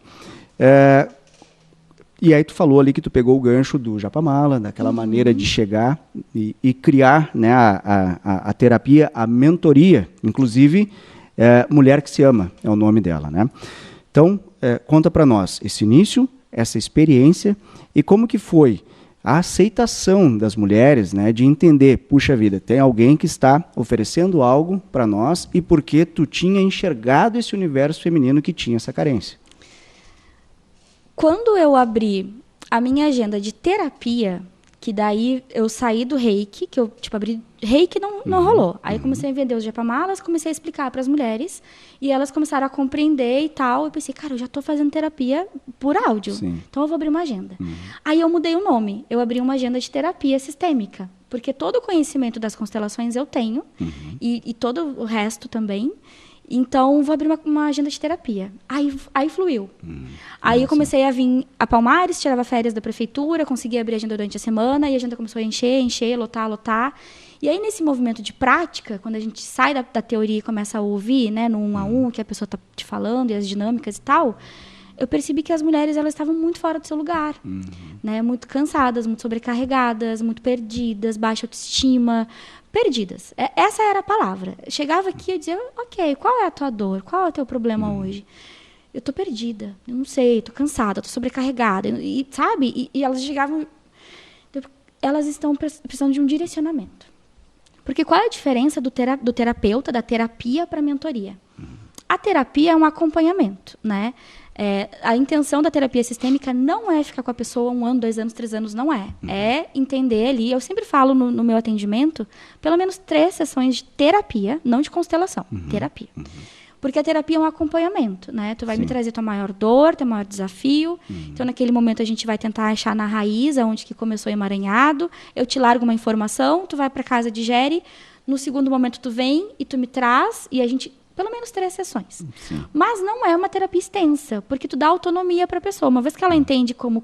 [SPEAKER 1] E aí tu falou ali que tu pegou o gancho do Japamala, daquela maneira de chegar e criar, né, a terapia, a mentoria, inclusive Mulher que se Ama é o nome dela, né? Então, conta para nós esse início, essa experiência e como que foi a aceitação das mulheres, né, de entender, puxa vida, tem alguém que está oferecendo algo para nós e porque tu tinha enxergado esse universo feminino que tinha essa carência.
[SPEAKER 2] Quando eu abri a minha agenda de terapia, que daí eu saí do reiki, que eu abri reiki não rolou. Aí comecei a vender os japamalas, comecei a explicar para as mulheres e elas começaram a compreender e tal. Eu pensei, cara, eu já estou fazendo terapia por áudio, então eu vou abrir uma agenda. Aí eu mudei o nome, eu abri uma agenda de terapia sistêmica, porque todo o conhecimento das constelações eu tenho e todo o resto também. Então, vou abrir uma agenda de terapia. Aí fluiu. Aí eu comecei a vir a Palmares, tirava férias da prefeitura, conseguia abrir a agenda durante a semana, e a agenda começou a encher, lotar. E aí, nesse movimento de prática, quando a gente sai da teoria e começa a ouvir, né, no 1 a 1, que a pessoa está te falando, e as dinâmicas e tal, eu percebi que as mulheres elas estavam muito fora do seu lugar. Né, muito cansadas, muito sobrecarregadas, muito perdidas, baixa autoestima, perdidas. Essa era a palavra. Chegava aqui e dizia, ok, qual é a tua dor? Qual é o teu problema hoje? Eu tô perdida, eu não sei, tô cansada, tô sobrecarregada. E sabe? E elas chegavam... Elas estão precisando de um direcionamento. Porque qual é a diferença do terapeuta, da terapia para a mentoria? A terapia é um acompanhamento, né? A intenção da terapia sistêmica não é ficar com a pessoa 1 ano, 2 anos, 3 anos, não é. É entender ali, eu sempre falo no meu atendimento, pelo menos 3 sessões de terapia, não de constelação, terapia. Porque a terapia é um acompanhamento, né? Tu vai me trazer tua maior dor, teu maior desafio. Então, naquele momento, a gente vai tentar achar na raiz, onde que começou o emaranhado. Eu te largo uma informação, tu vai para casa, digere. No segundo momento, tu vem e tu me traz, e a gente... Pelo menos 3 sessões. Mas não é uma terapia extensa, porque tu dá autonomia para a pessoa. Uma vez que ela entende como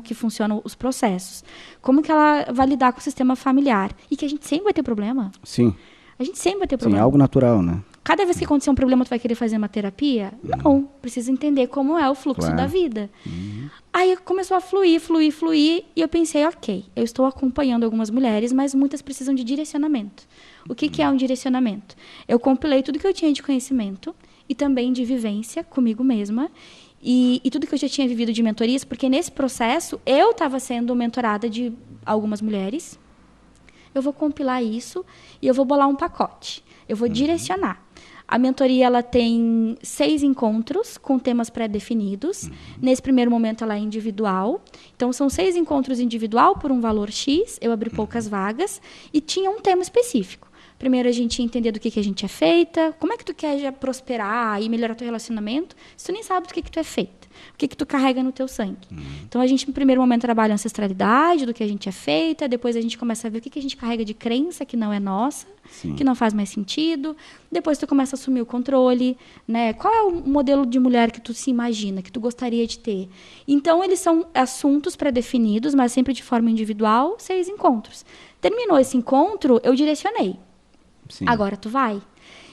[SPEAKER 2] que funcionam os processos, como que ela vai lidar com o sistema familiar, e que a gente sempre vai ter problema.
[SPEAKER 1] Sim.
[SPEAKER 2] A gente sempre vai ter
[SPEAKER 1] Sim,
[SPEAKER 2] problema.
[SPEAKER 1] é algo natural, né?
[SPEAKER 2] Cada vez que acontecer um problema, tu vai querer fazer uma terapia? Não. Precisa entender como é o fluxo da vida. Aí começou a fluir, e eu pensei, ok, eu estou acompanhando algumas mulheres, mas muitas precisam de direcionamento. O que é um direcionamento? Eu compilei tudo que eu tinha de conhecimento e também de vivência comigo mesma e tudo que eu já tinha vivido de mentorias, porque nesse processo eu estava sendo mentorada de algumas mulheres. Eu vou compilar isso e eu vou bolar um pacote. Eu vou direcionar. A mentoria ela tem 6 encontros com temas pré-definidos. Nesse primeiro momento, ela é individual. Então, são 6 encontros individual por um valor X. Eu abri poucas vagas e tinha um tema específico. Primeiro, a gente ia entender do que a gente é feita. Como é que tu quer já prosperar e melhorar teu relacionamento se tu nem sabe do que tu é feita? O que tu carrega no teu sangue? Então, a gente, no primeiro momento, trabalha a ancestralidade, do que a gente é feita. Depois, a gente começa a ver o que a gente carrega de crença que não é nossa, que não faz mais sentido. Depois, tu começa a assumir o controle. Né? Qual é o modelo de mulher que tu se imagina, que tu gostaria de ter? Então, eles são assuntos pré-definidos, mas sempre de forma individual, 6 encontros. Terminou esse encontro, eu direcionei. Agora tu vai.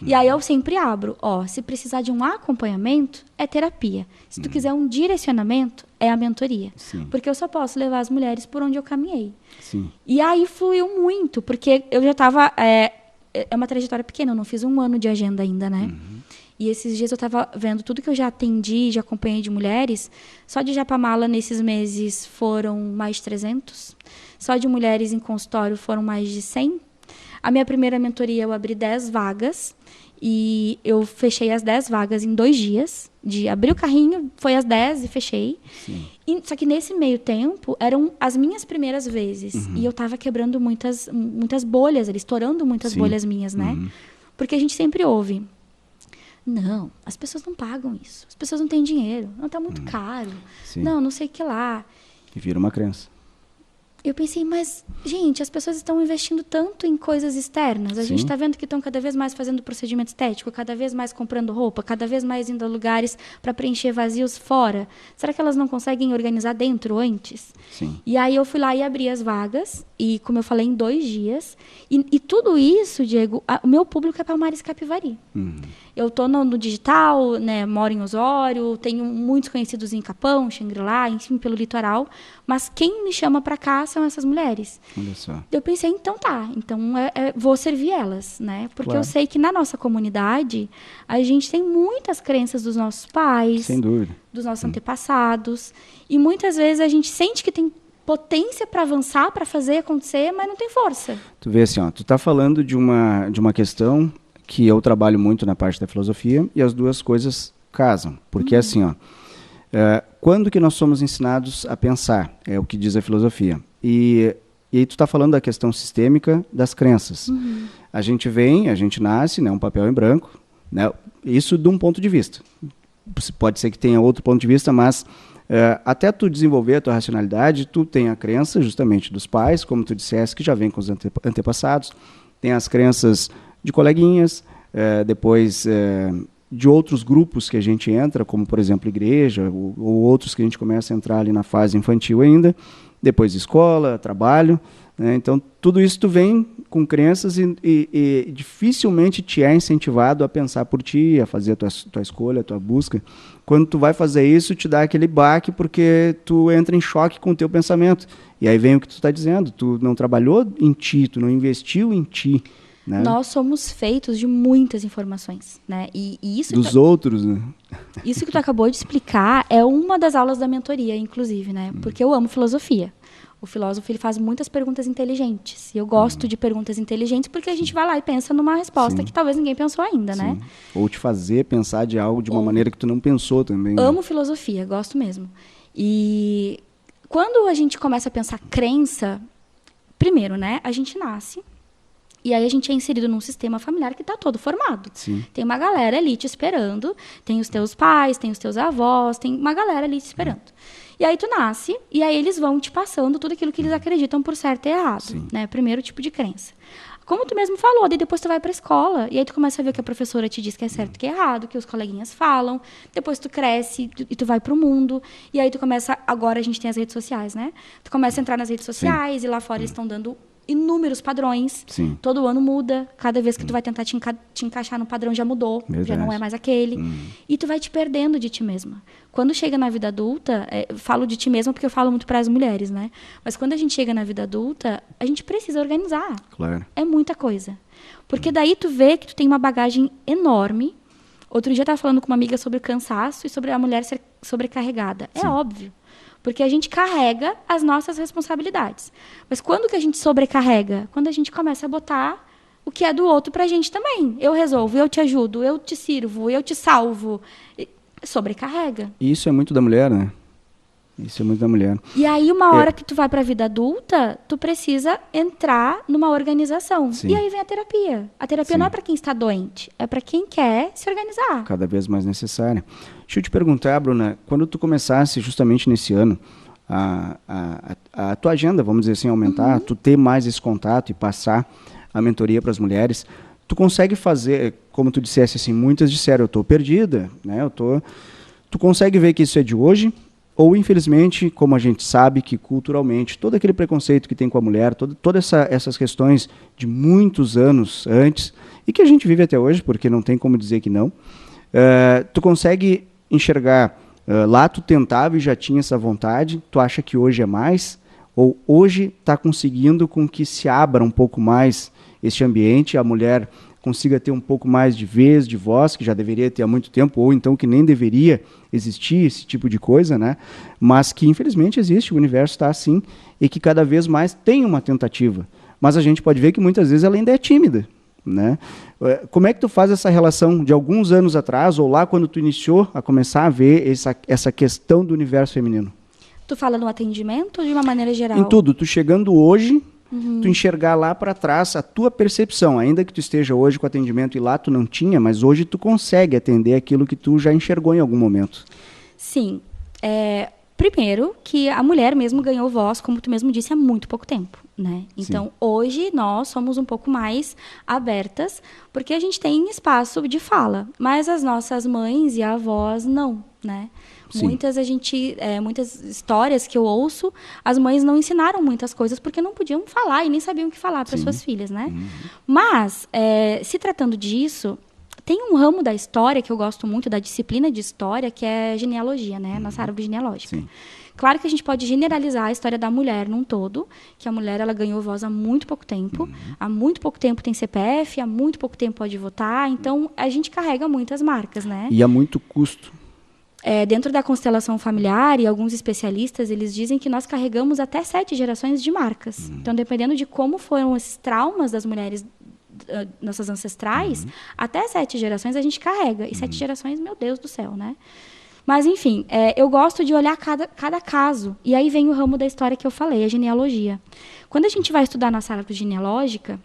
[SPEAKER 2] E aí eu sempre abro, se precisar de um acompanhamento, é terapia. Se tu quiser um direcionamento, é a mentoria. Porque eu só posso levar as mulheres por onde eu caminhei. E aí fluiu muito, porque eu já estava... É uma trajetória pequena, eu não fiz 1 ano de agenda ainda, né? E esses dias eu estava vendo tudo que eu já atendi, já acompanhei de mulheres. Só de Japamala, nesses meses, foram mais de 300. Só de mulheres em consultório foram mais de 100. A minha primeira mentoria, eu abri 10 vagas e eu fechei as 10 vagas em 2 dias. De abrir o carrinho, foi às 10 e fechei. Só que nesse meio tempo, eram as minhas primeiras vezes. E eu estava quebrando muitas bolhas, estourando muitas bolhas minhas, né? Porque a gente sempre ouve, não, as pessoas não pagam isso. As pessoas não têm dinheiro. Não, tá muito caro. Não sei o que lá.
[SPEAKER 1] E vira uma crença.
[SPEAKER 2] Eu pensei, mas, gente, as pessoas estão investindo tanto em coisas externas. A gente está vendo que estão cada vez mais fazendo procedimento estético, cada vez mais comprando roupa, cada vez mais indo a lugares para preencher vazios fora. Será que elas não conseguem organizar dentro antes?
[SPEAKER 1] Sim.
[SPEAKER 2] E aí eu fui lá e abri as vagas, e como eu falei, em 2 dias. E tudo isso, Diego, o meu público é Palmares e Capivari. Eu estou no digital, né, moro em Osório, tenho muitos conhecidos em Capão, Xangri-Lá, enfim, pelo litoral. Mas quem me chama para cá são essas mulheres.
[SPEAKER 1] Olha só.
[SPEAKER 2] Eu pensei, então tá, então vou servir elas, né? Porque
[SPEAKER 1] Claro.
[SPEAKER 2] eu sei que na nossa comunidade a gente tem muitas crenças dos nossos pais,
[SPEAKER 1] Sem dúvida.
[SPEAKER 2] dos nossos antepassados, e muitas vezes a gente sente que tem potência para avançar, para fazer acontecer, mas não tem força.
[SPEAKER 1] Tu vê assim, ó, tu tá falando de uma questão que eu trabalho muito na parte da filosofia e as duas coisas casam. Porque assim, ó, quando que nós somos ensinados a pensar? É o que diz a filosofia. E aí tu tá falando da questão sistêmica das crenças. A gente nasce, né, um papel em branco, né, isso de um ponto de vista. Pode ser que tenha outro ponto de vista, mas até tu desenvolver a tua racionalidade, tu tem a crença justamente dos pais, como tu disseste, que já vem com os antepassados, tem as crenças de coleguinhas, depois de outros grupos que a gente entra, como por exemplo igreja, ou outros que a gente começa a entrar ali na fase infantil ainda, depois escola, trabalho, né? Então tudo isso tu vem com crenças e dificilmente te é incentivado a pensar por ti, a fazer a tua escolha, a tua busca. Quando tu vai fazer isso, te dá aquele baque porque tu entra em choque com o teu pensamento. E aí vem o que tu está dizendo, tu não trabalhou em ti, tu não investiu em ti. Né?
[SPEAKER 2] Nós somos feitos de muitas informações, né? E isso
[SPEAKER 1] dos outros, né?
[SPEAKER 2] Isso que tu acabou de explicar é uma das aulas da mentoria, inclusive, né? Porque eu amo filosofia. O filósofo, ele faz muitas perguntas inteligentes. E eu gosto de perguntas inteligentes porque a gente vai lá e pensa numa resposta que talvez ninguém pensou ainda, né?
[SPEAKER 1] Ou te fazer pensar de algo de uma maneira que tu não pensou também. Né?
[SPEAKER 2] Amo filosofia, gosto mesmo. E quando a gente começa a pensar crença, primeiro, né? A gente nasce. E aí a gente é inserido num sistema familiar que está todo formado.
[SPEAKER 1] Sim.
[SPEAKER 2] Tem uma galera ali te esperando, tem os teus pais, tem os teus avós, tem uma galera ali te esperando. E aí tu nasce, e aí eles vão te passando tudo aquilo que eles acreditam por certo e errado. Né? Primeiro tipo de crença. Como tu mesmo falou, daí depois tu vai pra escola, e aí tu começa a ver o que a professora te diz que é certo e que é errado, que os coleguinhas falam, depois tu cresce e tu vai pro mundo, e aí tu começa, agora a gente tem as redes sociais, né? Tu começa a entrar nas redes sociais, e lá fora eles estão dando inúmeros padrões.
[SPEAKER 1] Sim.
[SPEAKER 2] Todo ano muda. Cada vez que tu vai tentar te encaixar no padrão, já mudou.
[SPEAKER 1] Verdade.
[SPEAKER 2] Já não é mais aquele. E tu vai te perdendo de ti mesma. Quando chega na vida adulta, falo de ti mesma porque eu falo muito para as mulheres, né? Mas quando a gente chega na vida adulta, a gente precisa organizar.
[SPEAKER 1] Claro.
[SPEAKER 2] É muita coisa. Porque daí tu vê que tu tem uma bagagem enorme. Outro dia eu estava falando com uma amiga sobre o cansaço e sobre a mulher ser sobrecarregada. É óbvio. Porque a gente carrega as nossas responsabilidades. Mas quando que a gente sobrecarrega? Quando a gente começa a botar o que é do outro pra gente também. Eu resolvo, eu te ajudo, eu te sirvo, eu te salvo. Sobrecarrega.
[SPEAKER 1] Isso é muito da mulher, né? Isso é muito da mulher.
[SPEAKER 2] E aí, uma hora que tu vai pra vida adulta, tu precisa entrar numa organização.
[SPEAKER 1] Sim.
[SPEAKER 2] E aí vem a terapia. A terapia não é pra quem está doente, é pra quem quer se organizar.
[SPEAKER 1] Cada vez mais necessária. Deixa eu te perguntar, Bruna, quando tu começasse justamente nesse ano, a tua agenda, vamos dizer assim, aumentar, tu ter mais esse contato e passar a mentoria para as mulheres, tu consegue fazer, como tu dissesse assim, muitas disseram, eu estou perdida, né? Tu consegue ver que isso é de hoje? Ou, infelizmente, como a gente sabe que culturalmente, todo aquele preconceito que tem com a mulher, todas essas questões de muitos anos antes, e que a gente vive até hoje, porque não tem como dizer que não, tu consegue enxergar, lá tu tentava e já tinha essa vontade, tu acha que hoje é mais? Ou hoje está conseguindo com que se abra um pouco mais este ambiente, a mulher consiga ter um pouco mais de vez, de voz, que já deveria ter há muito tempo, ou então que nem deveria existir esse tipo de coisa, né? Mas que infelizmente existe, o universo está assim, e que cada vez mais tem uma tentativa. Mas a gente pode ver que muitas vezes ela ainda é tímida, né? Como é que tu faz essa relação de alguns anos atrás, ou lá quando tu iniciou a começar a ver essa questão do universo feminino?
[SPEAKER 2] Tu fala no atendimento ou de uma maneira geral?
[SPEAKER 1] Em tudo, tu chegando hoje, tu enxergar lá para trás a tua percepção, ainda que tu esteja hoje com atendimento e lá tu não tinha, mas hoje tu consegue atender aquilo que tu já enxergou em algum momento.
[SPEAKER 2] Sim. Primeiro, que a mulher mesmo ganhou voz, como tu mesmo disse, há muito pouco tempo, né? Então, hoje, nós somos um pouco mais abertas, porque a gente tem espaço de fala, mas as nossas mães e avós, não, né? Muitas histórias que eu ouço, as mães não ensinaram muitas coisas, porque não podiam falar e nem sabiam o que falar para suas filhas, né? Mas, se tratando disso... Tem um ramo da história que eu gosto muito, da disciplina de história, que é genealogia, né? Nossa árvore genealógica.
[SPEAKER 1] Sim.
[SPEAKER 2] Claro que a gente pode generalizar a história da mulher num todo, que a mulher ela ganhou voz há muito pouco tempo. Há muito pouco tempo tem CPF, há muito pouco tempo pode votar. Então, a gente carrega muitas marcas, né?
[SPEAKER 1] E há muito custo.
[SPEAKER 2] Dentro da constelação familiar, e alguns especialistas, eles dizem que nós carregamos até 7 gerações de marcas. Então, dependendo de como foram esses traumas das mulheres nossas ancestrais, até 7 gerações a gente carrega. E 7 gerações, meu Deus do céu, né? Mas, enfim, eu gosto de olhar cada caso. E aí vem o ramo da história que eu falei, a genealogia. Quando a gente vai estudar nossa árvore genealógica,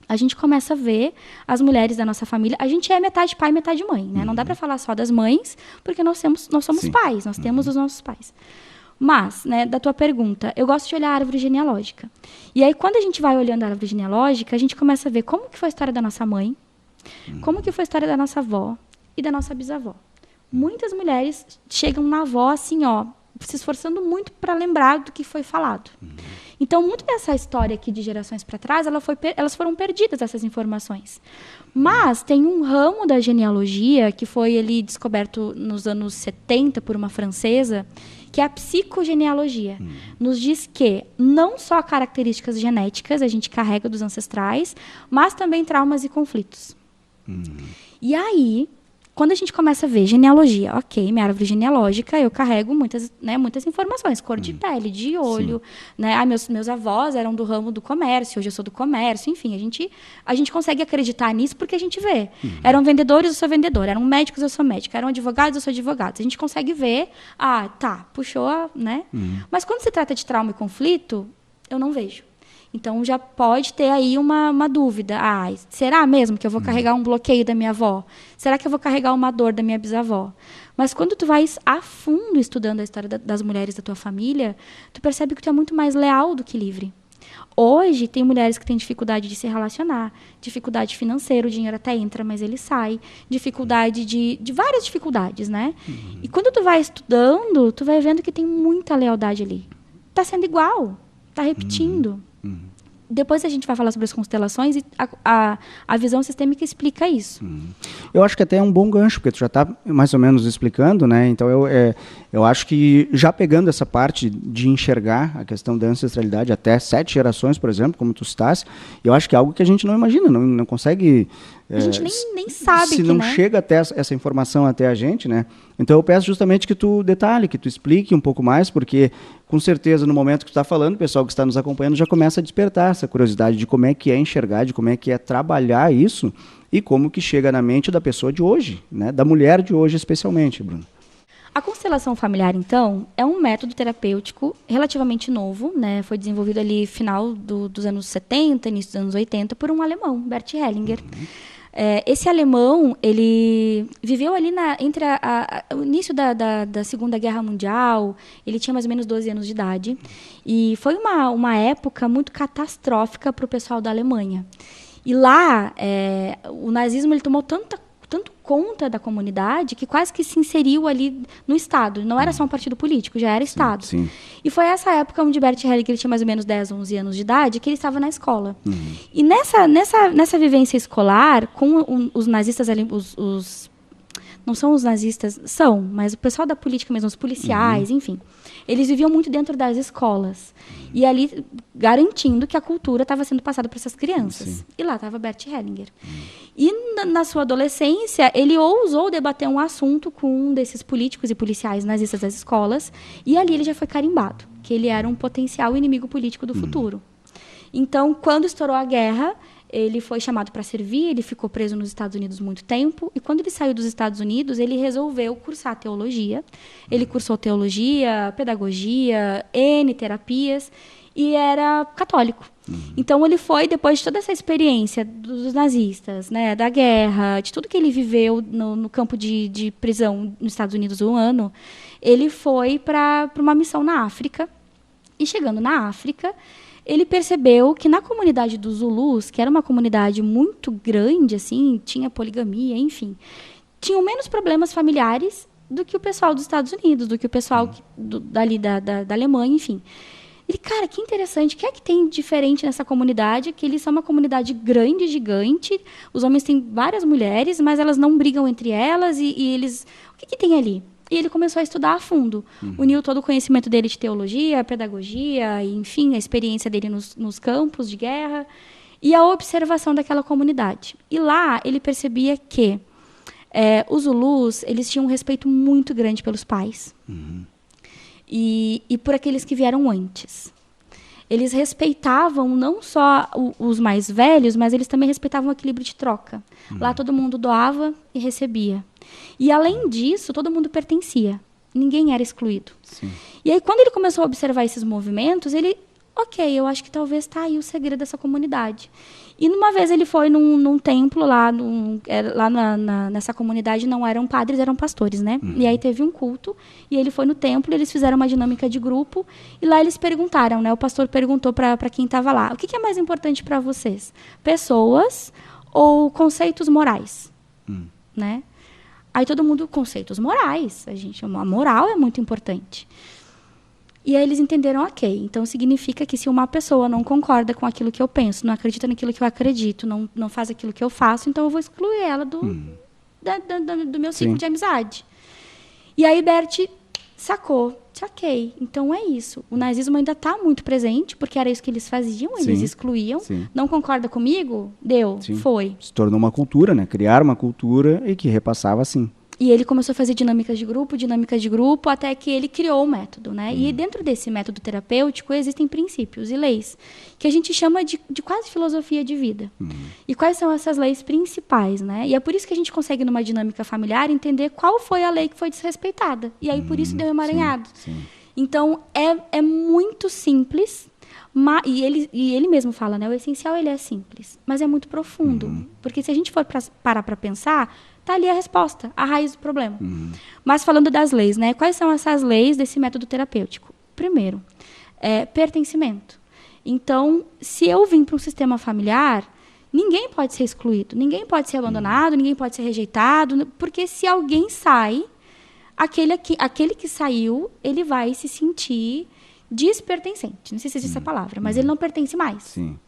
[SPEAKER 2] a gente começa a ver as mulheres da nossa família. A gente é metade pai, metade mãe, né? Não dá para falar só das mães, porque nós somos pais, nós temos os nossos pais. Mas, né, da tua pergunta, eu gosto de olhar a árvore genealógica. E aí, quando a gente vai olhando a árvore genealógica, a gente começa a ver como que foi a história da nossa mãe, como que foi a história da nossa avó e da nossa bisavó. Muitas mulheres chegam na avó, assim, ó, se esforçando muito para lembrar do que foi falado. Então, muito dessa história aqui de gerações para trás, elas foram perdidas, essas informações. Mas tem um ramo da genealogia que foi ali descoberto nos anos 70 por uma francesa, que é a psicogenealogia. Nos diz que não só características genéticas a gente carrega dos ancestrais, mas também traumas e conflitos. E aí, quando a gente começa a ver genealogia, ok, minha árvore genealógica, eu carrego muitas informações, cor de pele, de olho, né? Meus avós eram do ramo do comércio, hoje eu sou do comércio, enfim, a gente consegue acreditar nisso porque a gente vê. Eram vendedores, eu sou vendedora, eram médicos, eu sou médica, eram advogados, eu sou advogado. A gente consegue ver, puxou, né? Mas quando se trata de trauma e conflito, eu não vejo. Então, já pode ter aí uma dúvida. Será mesmo que eu vou carregar um bloqueio da minha avó? Será que eu vou carregar uma dor da minha bisavó? Mas quando tu vais a fundo estudando a história das mulheres da tua família, tu percebe que tu é muito mais leal do que livre. Hoje, tem mulheres que têm dificuldade de se relacionar, dificuldade financeira, o dinheiro até entra, mas ele sai, dificuldade de várias dificuldades, né? E quando tu vai estudando, tu vai vendo que tem muita lealdade ali. Tá sendo igual, tá repetindo. Depois a gente vai falar sobre as constelações e a visão sistêmica explica isso.
[SPEAKER 1] Eu acho que até é um bom gancho, porque tu já está mais ou menos explicando, né? Então eu acho que já pegando essa parte de enxergar a questão da ancestralidade até 7 gerações, por exemplo, como tu estás, eu acho que é algo que a gente não imagina, não consegue...
[SPEAKER 2] A gente nem sabe
[SPEAKER 1] se não
[SPEAKER 2] né?
[SPEAKER 1] chega até essa informação até a gente, né? Então eu peço justamente que tu detalhe, que tu explique um pouco mais, porque com certeza no momento que tu está falando, o pessoal que está nos acompanhando já começa a despertar essa curiosidade de como é que é enxergar, de como é que é trabalhar isso e como que chega na mente da pessoa de hoje, né? Da mulher de hoje especialmente, Bruno.
[SPEAKER 2] A constelação familiar, então, é um método terapêutico relativamente novo, né? Foi desenvolvido ali final dos anos 70, início dos anos 80, por um alemão, Bert Hellinger. Esse alemão, ele viveu ali entre o início da Segunda Guerra Mundial, ele tinha mais ou menos 12 anos de idade, e foi uma época muito catastrófica para o pessoal da Alemanha. E lá, o nazismo ele tomou tanto conta da comunidade que quase que se inseriu ali no Estado. Não era só um partido político, já era Estado.
[SPEAKER 1] Sim.
[SPEAKER 2] E foi essa época onde Bert Hellinger ele tinha mais ou menos 10, 11 anos de idade, que ele estava na escola. E nessa vivência escolar, com os nazistas ali, não são os nazistas, mas o pessoal da política mesmo, os policiais, enfim. Eles viviam muito dentro das escolas. E ali garantindo que a cultura estava sendo passada para essas crianças.
[SPEAKER 1] Sim.
[SPEAKER 2] E lá estava Bert Hellinger. E na sua adolescência, ele ousou debater um assunto com um desses políticos e policiais nazistas das escolas. E ali ele já foi carimbado, que ele era um potencial inimigo político do futuro. Então, quando estourou a guerra, ele foi chamado para servir, ele ficou preso nos Estados Unidos muito tempo, e quando ele saiu dos Estados Unidos, ele resolveu cursar teologia. Ele cursou teologia, pedagogia, N terapias, e era católico. Então, ele foi, depois de toda essa experiência dos nazistas, né, da guerra, de tudo que ele viveu no campo de prisão nos Estados Unidos 1 ano, ele foi para uma missão na África. E chegando na África, ele percebeu que na comunidade dos Zulus, que era uma comunidade muito grande, assim, tinha poligamia, enfim, tinham menos problemas familiares do que o pessoal dos Estados Unidos, do que o pessoal dali da Alemanha, enfim. Ele, cara, que interessante, o que é que tem diferente nessa comunidade? Que eles são uma comunidade grande, gigante, os homens têm várias mulheres, mas elas não brigam entre elas, e eles... O que tem ali? E ele começou a estudar a fundo. Uniu todo o conhecimento dele de teologia, pedagogia, e, enfim, a experiência dele nos campos de guerra e a observação daquela comunidade. E lá ele percebia que os Zulus, eles tinham um respeito muito grande pelos pais e por aqueles que vieram antes. Eles respeitavam não só os mais velhos, mas eles também respeitavam o equilíbrio de troca. Lá todo mundo doava e recebia. E, além disso, todo mundo pertencia. Ninguém era excluído.
[SPEAKER 1] Sim.
[SPEAKER 2] E aí, quando ele começou a observar esses movimentos, ele... Ok, eu acho que talvez está aí o segredo dessa comunidade. E, uma vez, ele foi num templo lá, nessa comunidade, não eram padres, eram pastores, né? E aí teve um culto, e ele foi no templo, e eles fizeram uma dinâmica de grupo, e lá eles perguntaram, né? O pastor perguntou para quem estava lá, o que é mais importante para vocês? Pessoas ou conceitos morais? Né? Aí todo mundo, conceitos morais. A moral é muito importante. E aí eles entenderam, ok, então significa que se uma pessoa não concorda com aquilo que eu penso, não acredita naquilo que eu acredito, não faz aquilo que eu faço, então eu vou excluir ela do meu ciclo de amizade. E aí Bert sacou, ok, então é isso. O nazismo ainda está muito presente, porque era isso que eles faziam, eles excluíam. Não concorda comigo? Deu, foi.
[SPEAKER 1] Se tornou uma cultura, né? Criaram uma cultura e que repassava assim.
[SPEAKER 2] E ele começou a fazer dinâmicas de grupo, até que ele criou o método, né? E dentro desse método terapêutico existem princípios e leis, que a gente chama de quase filosofia de vida. E quais são essas leis principais, né? E é por isso que a gente consegue, numa dinâmica familiar, entender qual foi a lei que foi desrespeitada. E aí, por isso, deu emaranhado. Então, é muito simples, e ele mesmo fala, né? O essencial, ele é simples, mas é muito profundo. Porque se a gente for parar para pensar... Está ali a resposta, a raiz do problema. Mas falando das leis, né? Quais são essas leis desse método terapêutico? Primeiro, pertencimento. Então, se eu vim para um sistema familiar, ninguém pode ser excluído, ninguém pode ser abandonado, ninguém pode ser rejeitado, porque se alguém sai, aquele que saiu, ele vai se sentir despertencente. Não sei se existe essa palavra, mas ele não pertence mais.
[SPEAKER 1] Sim.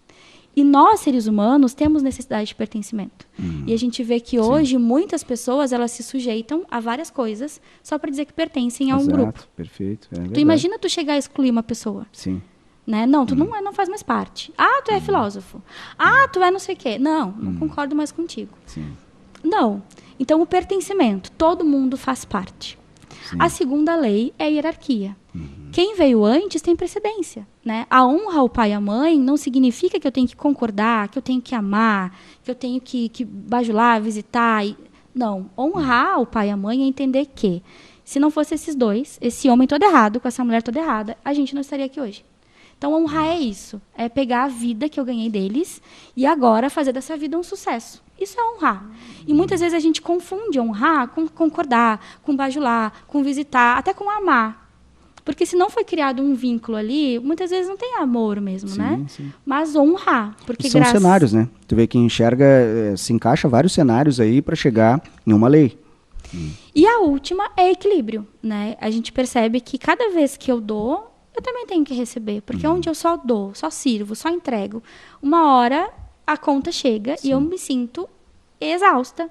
[SPEAKER 2] E nós, seres humanos, temos necessidade de pertencimento. E a gente vê que hoje muitas pessoas elas se sujeitam a várias coisas só para dizer que pertencem a um grupo.
[SPEAKER 1] Perfeito.
[SPEAKER 2] Tu imagina tu chegar a excluir uma pessoa.
[SPEAKER 1] Sim.
[SPEAKER 2] Né? Não, tu não faz mais parte. Ah, tu é filósofo. Ah, tu é não sei o quê. Não concordo mais contigo.
[SPEAKER 1] Sim.
[SPEAKER 2] Não. Então, o pertencimento, todo mundo faz parte.
[SPEAKER 1] Sim.
[SPEAKER 2] A segunda lei é a hierarquia. Quem veio antes tem precedência, né? A honra ao pai e à mãe não significa que eu tenho que concordar, que eu tenho que amar, que eu tenho que bajular, visitar. Não. Honrar o pai e a mãe é entender que, se não fosse esses dois, esse homem todo errado, com essa mulher toda errada, a gente não estaria aqui hoje. Então, honrar é isso. É pegar a vida que eu ganhei deles e agora fazer dessa vida um sucesso. Isso é honrar. E muitas vezes a gente confunde honrar com concordar, com bajular, com visitar, até com amar. Porque se não foi criado um vínculo ali, muitas vezes não tem amor mesmo, né?
[SPEAKER 1] Sim.
[SPEAKER 2] Mas honrar. Porque
[SPEAKER 1] são cenários, né? Tu vê que enxerga, se encaixa vários cenários aí para chegar em uma lei.
[SPEAKER 2] E a última é equilíbrio, né? A gente percebe que cada vez que eu dou, eu também tenho que receber. Porque onde eu só dou, só sirvo, só entrego, uma hora a conta chega e eu me sinto exausta,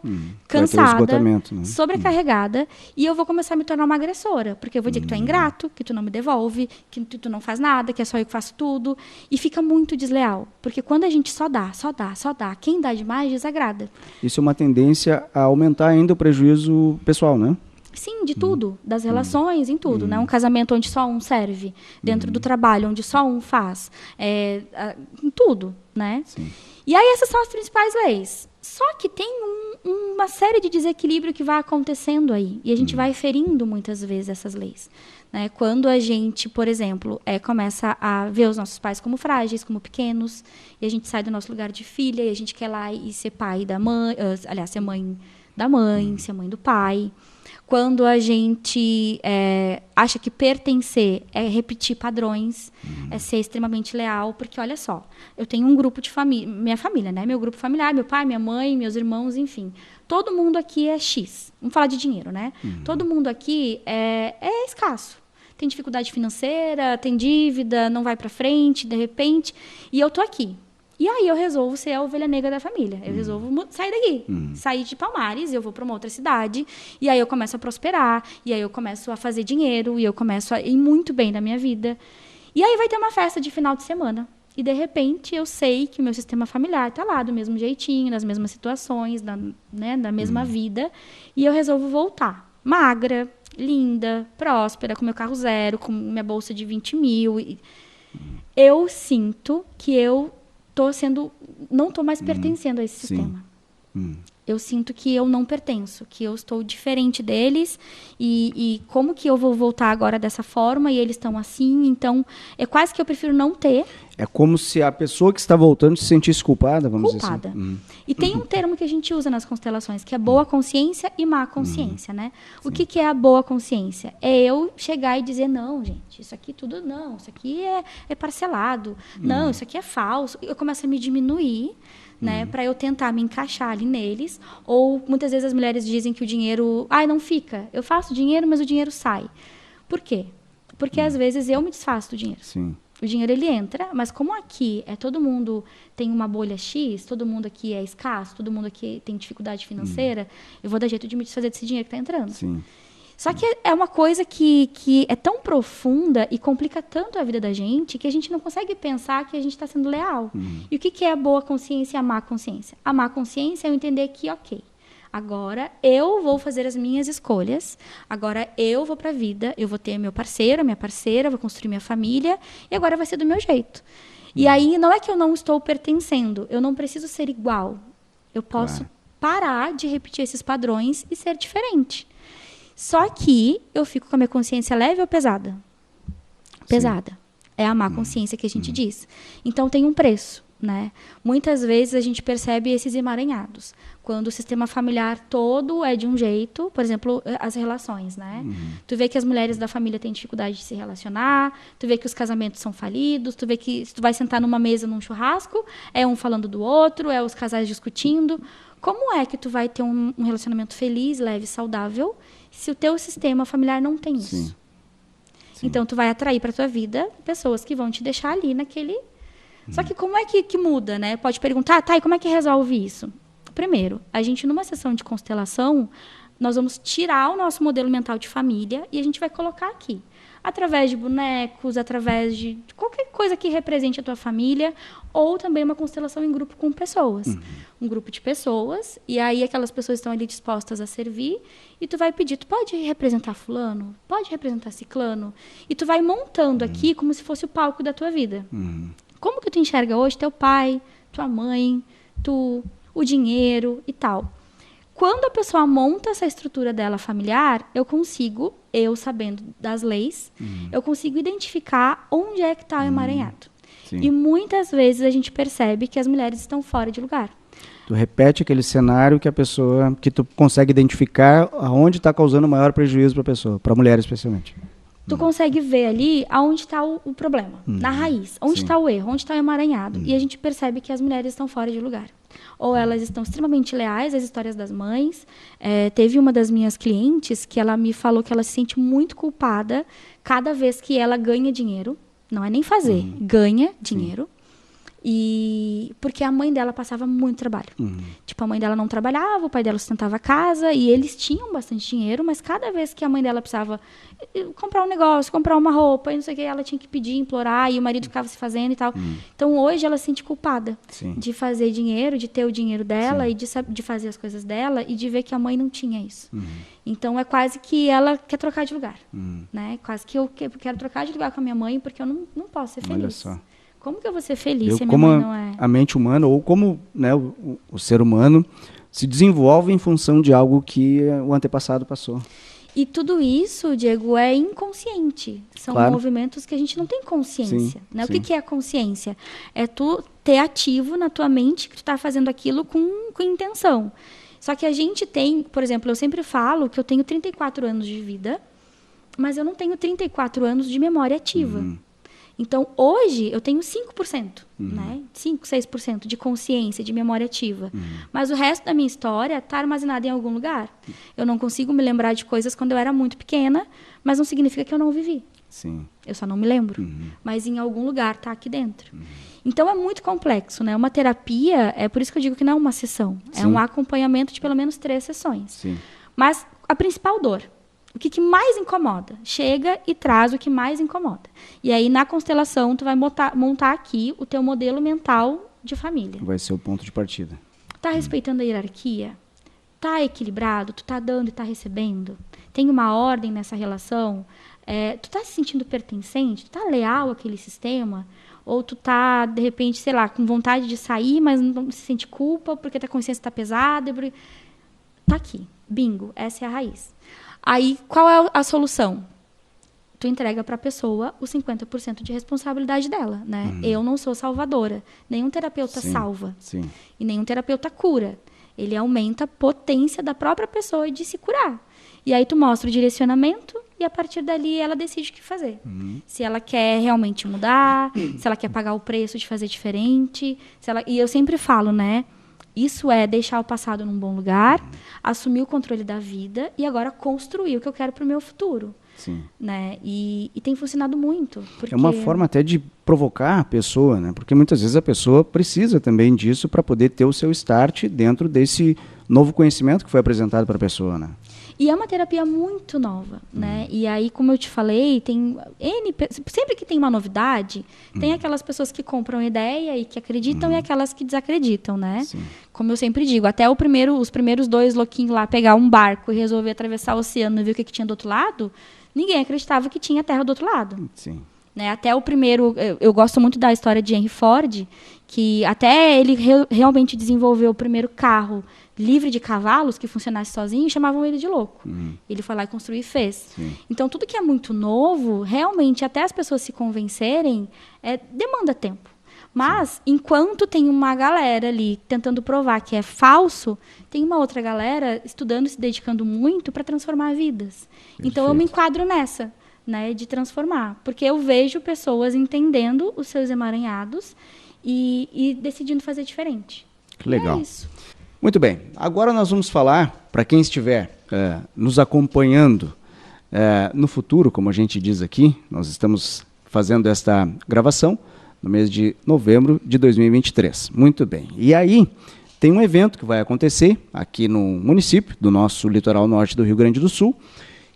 [SPEAKER 2] cansada,
[SPEAKER 1] né?
[SPEAKER 2] sobrecarregada, e eu vou começar a me tornar uma agressora, porque eu vou dizer que tu é ingrato, que tu não me devolve, que tu não faz nada, que é só eu que faço tudo, e fica muito desleal, porque quando a gente só dá, quem dá demais desagrada.
[SPEAKER 1] Isso é uma tendência a aumentar ainda o prejuízo pessoal, né?
[SPEAKER 2] Sim, de tudo, das relações, em tudo, né? Um casamento onde só um serve, dentro do trabalho onde só um faz, em tudo, né?
[SPEAKER 1] Sim.
[SPEAKER 2] E aí essas são as principais leis. Só que tem uma série de desequilíbrio que vai acontecendo aí. E a gente vai ferindo muitas vezes essas leis. Né? Quando a gente, por exemplo, começa a ver os nossos pais como frágeis, como pequenos, e a gente sai do nosso lugar de filha, e a gente quer lá e ser pai da mãe, aliás, ser mãe da mãe, ser mãe do pai. Quando a gente acha que pertencer é repetir padrões, é ser extremamente leal, porque olha só, eu tenho um grupo de família, minha família, né? Meu grupo familiar, meu pai, minha mãe, meus irmãos, enfim. Todo mundo aqui é X. Vamos falar de dinheiro, né? Todo mundo aqui é escasso. Tem dificuldade financeira, tem dívida, não vai para frente, de repente, e eu tô aqui. E aí eu resolvo ser a ovelha negra da família. Eu resolvo sair daqui. Sair de Palmares, eu vou para uma outra cidade. E aí eu começo a prosperar. E aí eu começo a fazer dinheiro. E eu começo a ir muito bem na minha vida. E aí vai ter uma festa de final de semana. E, de repente, eu sei que o meu sistema familiar está lá, do mesmo jeitinho, nas mesmas situações, da mesma vida. E eu resolvo voltar. Magra, linda, próspera, com meu carro zero, com minha bolsa de 20 mil. Eu sinto que eu não estou mais pertencendo a esse sistema. Eu sinto que eu não pertenço, que eu estou diferente deles e como que eu vou voltar agora dessa forma e eles estão assim, então é quase que eu prefiro não ter.
[SPEAKER 1] É como se a pessoa que está voltando se sentisse culpada, vamos dizer assim.
[SPEAKER 2] E tem um termo que a gente usa nas constelações, que é boa consciência e má consciência, né? O que é a boa consciência? É eu chegar e dizer, não, gente, isso aqui tudo não, isso aqui é parcelado, não, isso aqui é falso. Eu começo a me diminuir, né, para eu tentar me encaixar ali neles. Ou muitas vezes as mulheres dizem que o dinheiro, não fica. Eu faço dinheiro, mas o dinheiro sai. Por quê? Porque às vezes eu me desfaço do dinheiro.
[SPEAKER 1] Sim.
[SPEAKER 2] O dinheiro ele entra, mas como aqui todo mundo tem uma bolha X, todo mundo aqui é escasso, todo mundo aqui tem dificuldade financeira, eu vou dar jeito de me desfazer desse dinheiro que está entrando.
[SPEAKER 1] Sim.
[SPEAKER 2] Só que é uma coisa que é tão profunda e complica tanto a vida da gente que a gente não consegue pensar que a gente está sendo leal. E o que é a boa consciência e a má consciência? A má consciência é eu entender que, ok, agora eu vou fazer as minhas escolhas, agora eu vou para a vida, eu vou ter meu parceiro, minha parceira, vou construir minha família e agora vai ser do meu jeito. E aí não é que eu não estou pertencendo, eu não preciso ser igual. Eu posso parar de repetir esses padrões e ser diferente. Só que eu fico com a minha consciência leve ou pesada? Pesada. Sim. É a má consciência que a gente diz. Então tem um preço, né? Muitas vezes a gente percebe esses emaranhados. Quando o sistema familiar todo é de um jeito, por exemplo, as relações, né? Tu vê que as mulheres da família têm dificuldade de se relacionar, tu vê que os casamentos são falidos, tu vê que se tu vai sentar numa mesa num churrasco, é um falando do outro, é os casais discutindo. Como é que tu vai ter um relacionamento feliz, leve, saudável, se o teu sistema familiar não tem isso? Sim. Então, tu vai atrair para tua vida pessoas que vão te deixar ali naquele... Só que como é que muda, né? Pode perguntar, e como é que resolve isso? Primeiro, a gente, numa sessão de constelação, nós vamos tirar o nosso modelo mental de família e a gente vai colocar aqui. Através de bonecos, através de qualquer coisa que represente a tua família, ou também uma constelação em grupo com pessoas. Um grupo de pessoas, e aí aquelas pessoas estão ali dispostas a servir, e tu vai pedir, tu pode representar fulano? Pode representar ciclano? E tu vai montando aqui como se fosse o palco da tua vida. Como que tu enxerga hoje teu pai, tua mãe, o dinheiro e tal? Quando a pessoa monta essa estrutura dela familiar, eu sabendo das leis, eu consigo identificar onde é que está o emaranhado. Sim. E muitas vezes a gente percebe que as mulheres estão fora de lugar.
[SPEAKER 1] Tu repete aquele cenário que tu consegue identificar aonde está causando o maior prejuízo para a pessoa, para a mulher especialmente.
[SPEAKER 2] Tu consegue ver ali aonde está o problema, na raiz, onde está o erro, onde está o emaranhado. E a gente percebe que as mulheres estão fora de lugar. Ou elas estão extremamente leais às histórias das mães. Teve uma das minhas clientes que ela me falou que ela se sente muito culpada cada vez que ela ganha dinheiro. Não é nem fazer, ganha dinheiro. E porque a mãe dela passava muito trabalho. Tipo, a mãe dela não trabalhava, o pai dela sustentava a casa e eles tinham bastante dinheiro, mas cada vez que a mãe dela precisava comprar um negócio, comprar uma roupa, e não sei o que, ela tinha que pedir, implorar, e o marido ficava se fazendo e tal. Então, hoje ela se sente culpada de fazer dinheiro, de ter o dinheiro dela e de fazer as coisas dela e de ver que a mãe não tinha isso. Então, é quase que ela quer trocar de lugar. Né? Quase que eu quero trocar de lugar com a minha mãe porque eu não posso ser feliz.
[SPEAKER 1] Olha só.
[SPEAKER 2] Como que eu vou ser feliz se a minha
[SPEAKER 1] como
[SPEAKER 2] mãe não é?
[SPEAKER 1] a mente humana, ou como, né, o ser humano se desenvolve em função de algo que o antepassado passou.
[SPEAKER 2] E tudo isso, Diego, é inconsciente. São
[SPEAKER 1] Claro.
[SPEAKER 2] movimentos que a gente não tem consciência.
[SPEAKER 1] Sim,
[SPEAKER 2] Né? O
[SPEAKER 1] sim.
[SPEAKER 2] que é a consciência? É tu ter ativo na tua mente que tu está fazendo aquilo com intenção. Só que a gente tem, por exemplo, eu sempre falo que eu tenho 34 anos de vida, mas eu não tenho 34 anos de memória ativa. Então, hoje, eu tenho 5%, né? 5, 6% de consciência, de memória ativa. Mas o resto da minha história está armazenado em algum lugar. Eu não consigo me lembrar de coisas quando eu era muito pequena, mas não significa que eu não vivi.
[SPEAKER 1] Sim.
[SPEAKER 2] Eu só não me lembro. Mas em algum lugar está aqui dentro. Então, é muito complexo, né? Uma terapia, é por isso que eu digo que não é uma sessão. É
[SPEAKER 1] Sim.
[SPEAKER 2] um acompanhamento de pelo menos 3 sessões.
[SPEAKER 1] Sim.
[SPEAKER 2] Mas a principal dor, o que mais incomoda? Chega e traz o que mais incomoda. E aí, na constelação, tu vai montar aqui o teu modelo mental de família.
[SPEAKER 1] Vai ser o ponto de partida.
[SPEAKER 2] Tá respeitando a hierarquia? Tá equilibrado? Tu tá dando e tá recebendo? Tem uma ordem nessa relação? Tu tá se sentindo pertencente? Tu tá leal àquele sistema? Ou tu tá, de repente, sei lá, com vontade de sair, mas não se sente culpa porque a consciência tá pesada? Tá aqui. Bingo. Essa é a raiz. Aí, qual é a solução? Tu entrega para a pessoa os 50% de responsabilidade dela, né? Eu não sou salvadora. Nenhum terapeuta
[SPEAKER 1] Sim,
[SPEAKER 2] salva.
[SPEAKER 1] sim.
[SPEAKER 2] E nenhum terapeuta cura. Ele aumenta a potência da própria pessoa de se curar. E aí tu mostra o direcionamento e a partir dali ela decide o que fazer. Se ela quer realmente mudar, se ela quer pagar o preço de fazer diferente. E eu sempre falo, né? Isso é deixar o passado num bom lugar, assumir o controle da vida e agora construir o que eu quero para o meu futuro.
[SPEAKER 1] Sim.
[SPEAKER 2] Né? E tem funcionado muito. Porque...
[SPEAKER 1] É uma forma até de provocar a pessoa, né? Porque muitas vezes a pessoa precisa também disso para poder ter o seu start dentro desse novo conhecimento que foi apresentado para a pessoa, né?
[SPEAKER 2] E é uma terapia muito nova, né? E aí, como eu te falei, sempre que tem uma novidade, tem aquelas pessoas que compram ideia e que acreditam e aquelas que desacreditam, né?
[SPEAKER 1] Sim.
[SPEAKER 2] Como eu sempre digo, até os primeiros 2 louquinhos lá pegar um barco e resolver atravessar o oceano e ver o que tinha do outro lado, ninguém acreditava que tinha terra do outro lado.
[SPEAKER 1] Sim.
[SPEAKER 2] Né? Até o primeiro, eu gosto muito da história de Henry Ford, que até ele realmente desenvolveu o primeiro carro livre de cavalos, que funcionasse sozinho, chamavam ele de louco. Ele foi lá e construiu e fez.
[SPEAKER 1] Sim.
[SPEAKER 2] Então, tudo que é muito novo, realmente, até as pessoas se convencerem, demanda tempo. Mas, enquanto tem uma galera ali tentando provar que é falso, tem uma outra galera estudando e se dedicando muito para transformar vidas. Então, eu me enquadro nessa, né, de transformar. Porque eu vejo pessoas entendendo os seus emaranhados e decidindo fazer diferente.
[SPEAKER 1] Que legal.
[SPEAKER 2] É isso.
[SPEAKER 1] Muito bem. Agora nós vamos falar, para quem estiver nos acompanhando no futuro, como a gente diz aqui, nós estamos fazendo esta gravação no mês de novembro de 2023. Muito bem. E aí, tem um evento que vai acontecer aqui no município do nosso litoral norte do Rio Grande do Sul,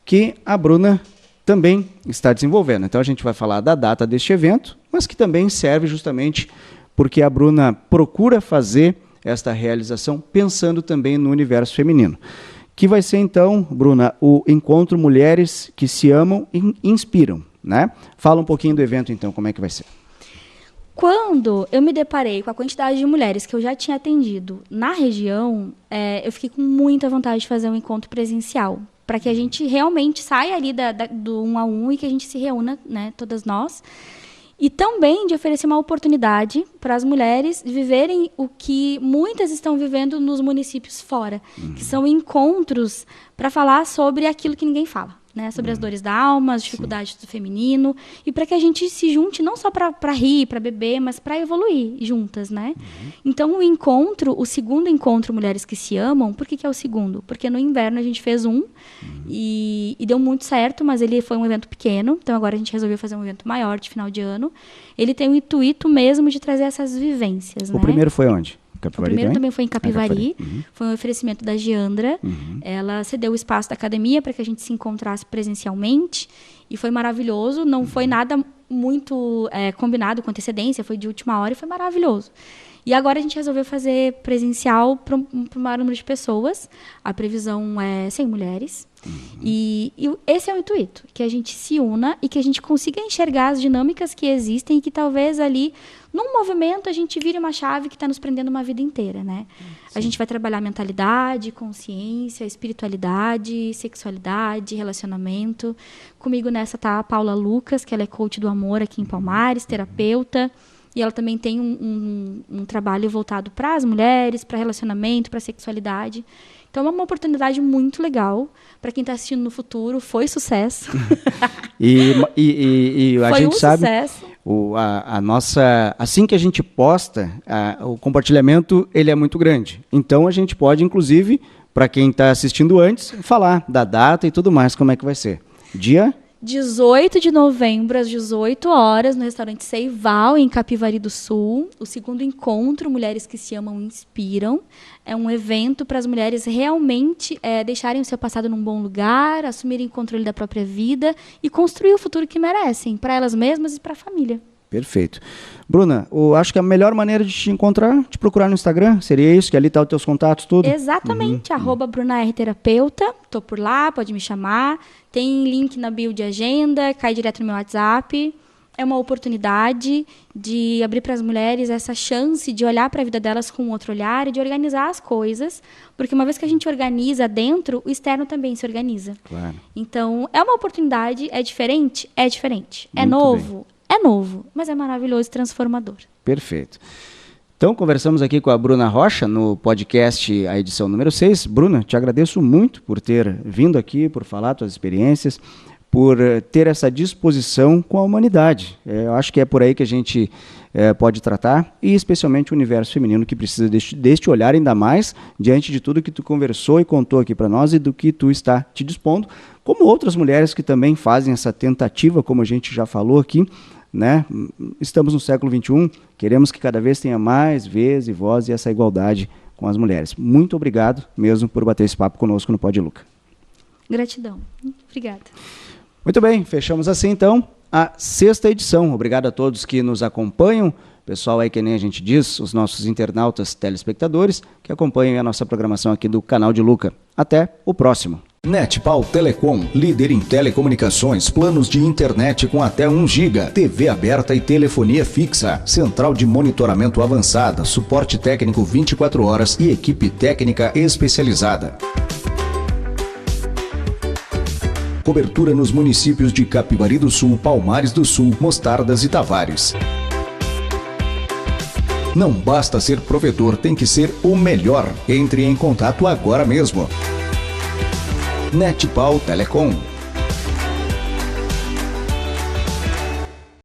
[SPEAKER 1] que a Bruna também está desenvolvendo. Então a gente vai falar da data deste evento, mas que também serve justamente porque a Bruna procura fazer esta realização pensando também no universo feminino. Que vai ser então, Bruna, o Encontro Mulheres que se Amam e Inspiram, né? Fala um pouquinho do evento então, como é que vai ser?
[SPEAKER 2] Quando eu me deparei com a quantidade de mulheres que eu já tinha atendido na região, eu fiquei com muita vontade de fazer um encontro presencial, para que a gente realmente saia ali do 1 a 1 e que a gente se reúna, né, todas nós. E também de oferecer uma oportunidade para as mulheres viverem o que muitas estão vivendo nos municípios fora, que são encontros para falar sobre aquilo que ninguém fala, né? Sobre as dores da alma, as dificuldades do feminino, e para que a gente se junte não só para rir, para beber, mas para evoluir juntas, né? Então, o segundo encontro Mulheres que se Amam, por que é o segundo? Porque no inverno a gente fez um e deu muito certo, mas ele foi um evento pequeno, então agora a gente resolveu fazer um evento maior de final de ano. Ele tem o intuito mesmo de trazer essas vivências,
[SPEAKER 1] O
[SPEAKER 2] né?
[SPEAKER 1] primeiro foi onde? Capivari,
[SPEAKER 2] O primeiro também foi em Capivari.
[SPEAKER 1] Capivari.
[SPEAKER 2] Foi um oferecimento da Giandra. Ela cedeu o espaço da academia para que a gente se encontrasse presencialmente. E foi maravilhoso. Não foi nada muito combinado com antecedência. Foi de última hora e foi maravilhoso. E agora a gente resolveu fazer presencial para o maior número de pessoas. A previsão é 100 mulheres. E esse é o intuito, que a gente se una e que a gente consiga enxergar as dinâmicas que existem e que talvez ali, num movimento, a gente vire uma chave que está nos prendendo uma vida inteira, né? A gente vai trabalhar mentalidade, consciência, espiritualidade, sexualidade, relacionamento. Comigo nessa tá a Paula Lucas, que ela é coach do amor aqui em Palmares, terapeuta. E ela também tem um trabalho voltado para as mulheres, para relacionamento, para sexualidade. Então, é uma oportunidade muito legal para quem está assistindo no futuro. Foi sucesso.
[SPEAKER 1] E a
[SPEAKER 2] Foi
[SPEAKER 1] gente sabe,
[SPEAKER 2] sucesso.
[SPEAKER 1] a nossa, assim que a gente posta, o compartilhamento ele é muito grande. Então, a gente pode, inclusive, para quem está assistindo antes, falar da data e tudo mais, como é que vai ser. Dia
[SPEAKER 2] 18 de novembro, às 18 horas, no restaurante Seival, em Capivari do Sul. O segundo encontro, Mulheres que se Amam Inspiram. É um evento para as mulheres realmente deixarem o seu passado num bom lugar, assumirem o controle da própria vida e construir o futuro que merecem, para elas mesmas e para a família.
[SPEAKER 1] Perfeito. Bruna, eu acho que a melhor maneira de te encontrar, te procurar no Instagram, seria isso, que ali tá os teus contatos, tudo?
[SPEAKER 2] Exatamente, @BrunaRTerapeuta, tô por lá, pode me chamar, tem link na bio de agenda, cai direto no meu WhatsApp. É uma oportunidade de abrir para as mulheres essa chance de olhar para a vida delas com outro olhar e de organizar as coisas, porque uma vez que a gente organiza dentro, o externo também se organiza.
[SPEAKER 1] Claro.
[SPEAKER 2] Então, é uma oportunidade, é diferente? É diferente. É
[SPEAKER 1] Muito
[SPEAKER 2] novo?
[SPEAKER 1] bem.
[SPEAKER 2] É novo, mas é maravilhoso e transformador.
[SPEAKER 1] Perfeito. Então, conversamos aqui com a Bruna Rocha no podcast, a edição número 6. Bruna, te agradeço muito por ter vindo aqui, por falar suas experiências, por ter essa disposição com a humanidade. Eu acho que é por aí que a gente pode tratar, e especialmente o universo feminino, que precisa deste olhar, ainda mais diante de tudo que tu conversou e contou aqui para nós e do que tu está te dispondo, como outras mulheres que também fazem essa tentativa, como a gente já falou aqui, né? Estamos no século XXI, queremos que cada vez tenha mais vez e voz e essa igualdade com as mulheres. Muito obrigado mesmo por bater esse papo conosco no Pod Luca.
[SPEAKER 2] Gratidão. Obrigada.
[SPEAKER 1] Muito bem, fechamos assim então a 6ª edição. Obrigado a todos que nos acompanham, pessoal aí que nem a gente diz, os nossos internautas telespectadores que acompanham a nossa programação aqui do canal de Luca. Até o próximo.
[SPEAKER 4] Netpal Telecom, líder em telecomunicações, planos de internet com até 1 GB, TV aberta e telefonia fixa, central de monitoramento avançada, suporte técnico 24 horas e equipe técnica especializada. Cobertura nos municípios de Capivari do Sul, Palmares do Sul, Mostardas e Tavares. Não basta ser provedor, tem que ser o melhor. Entre em contato agora mesmo. Netpal Telecom.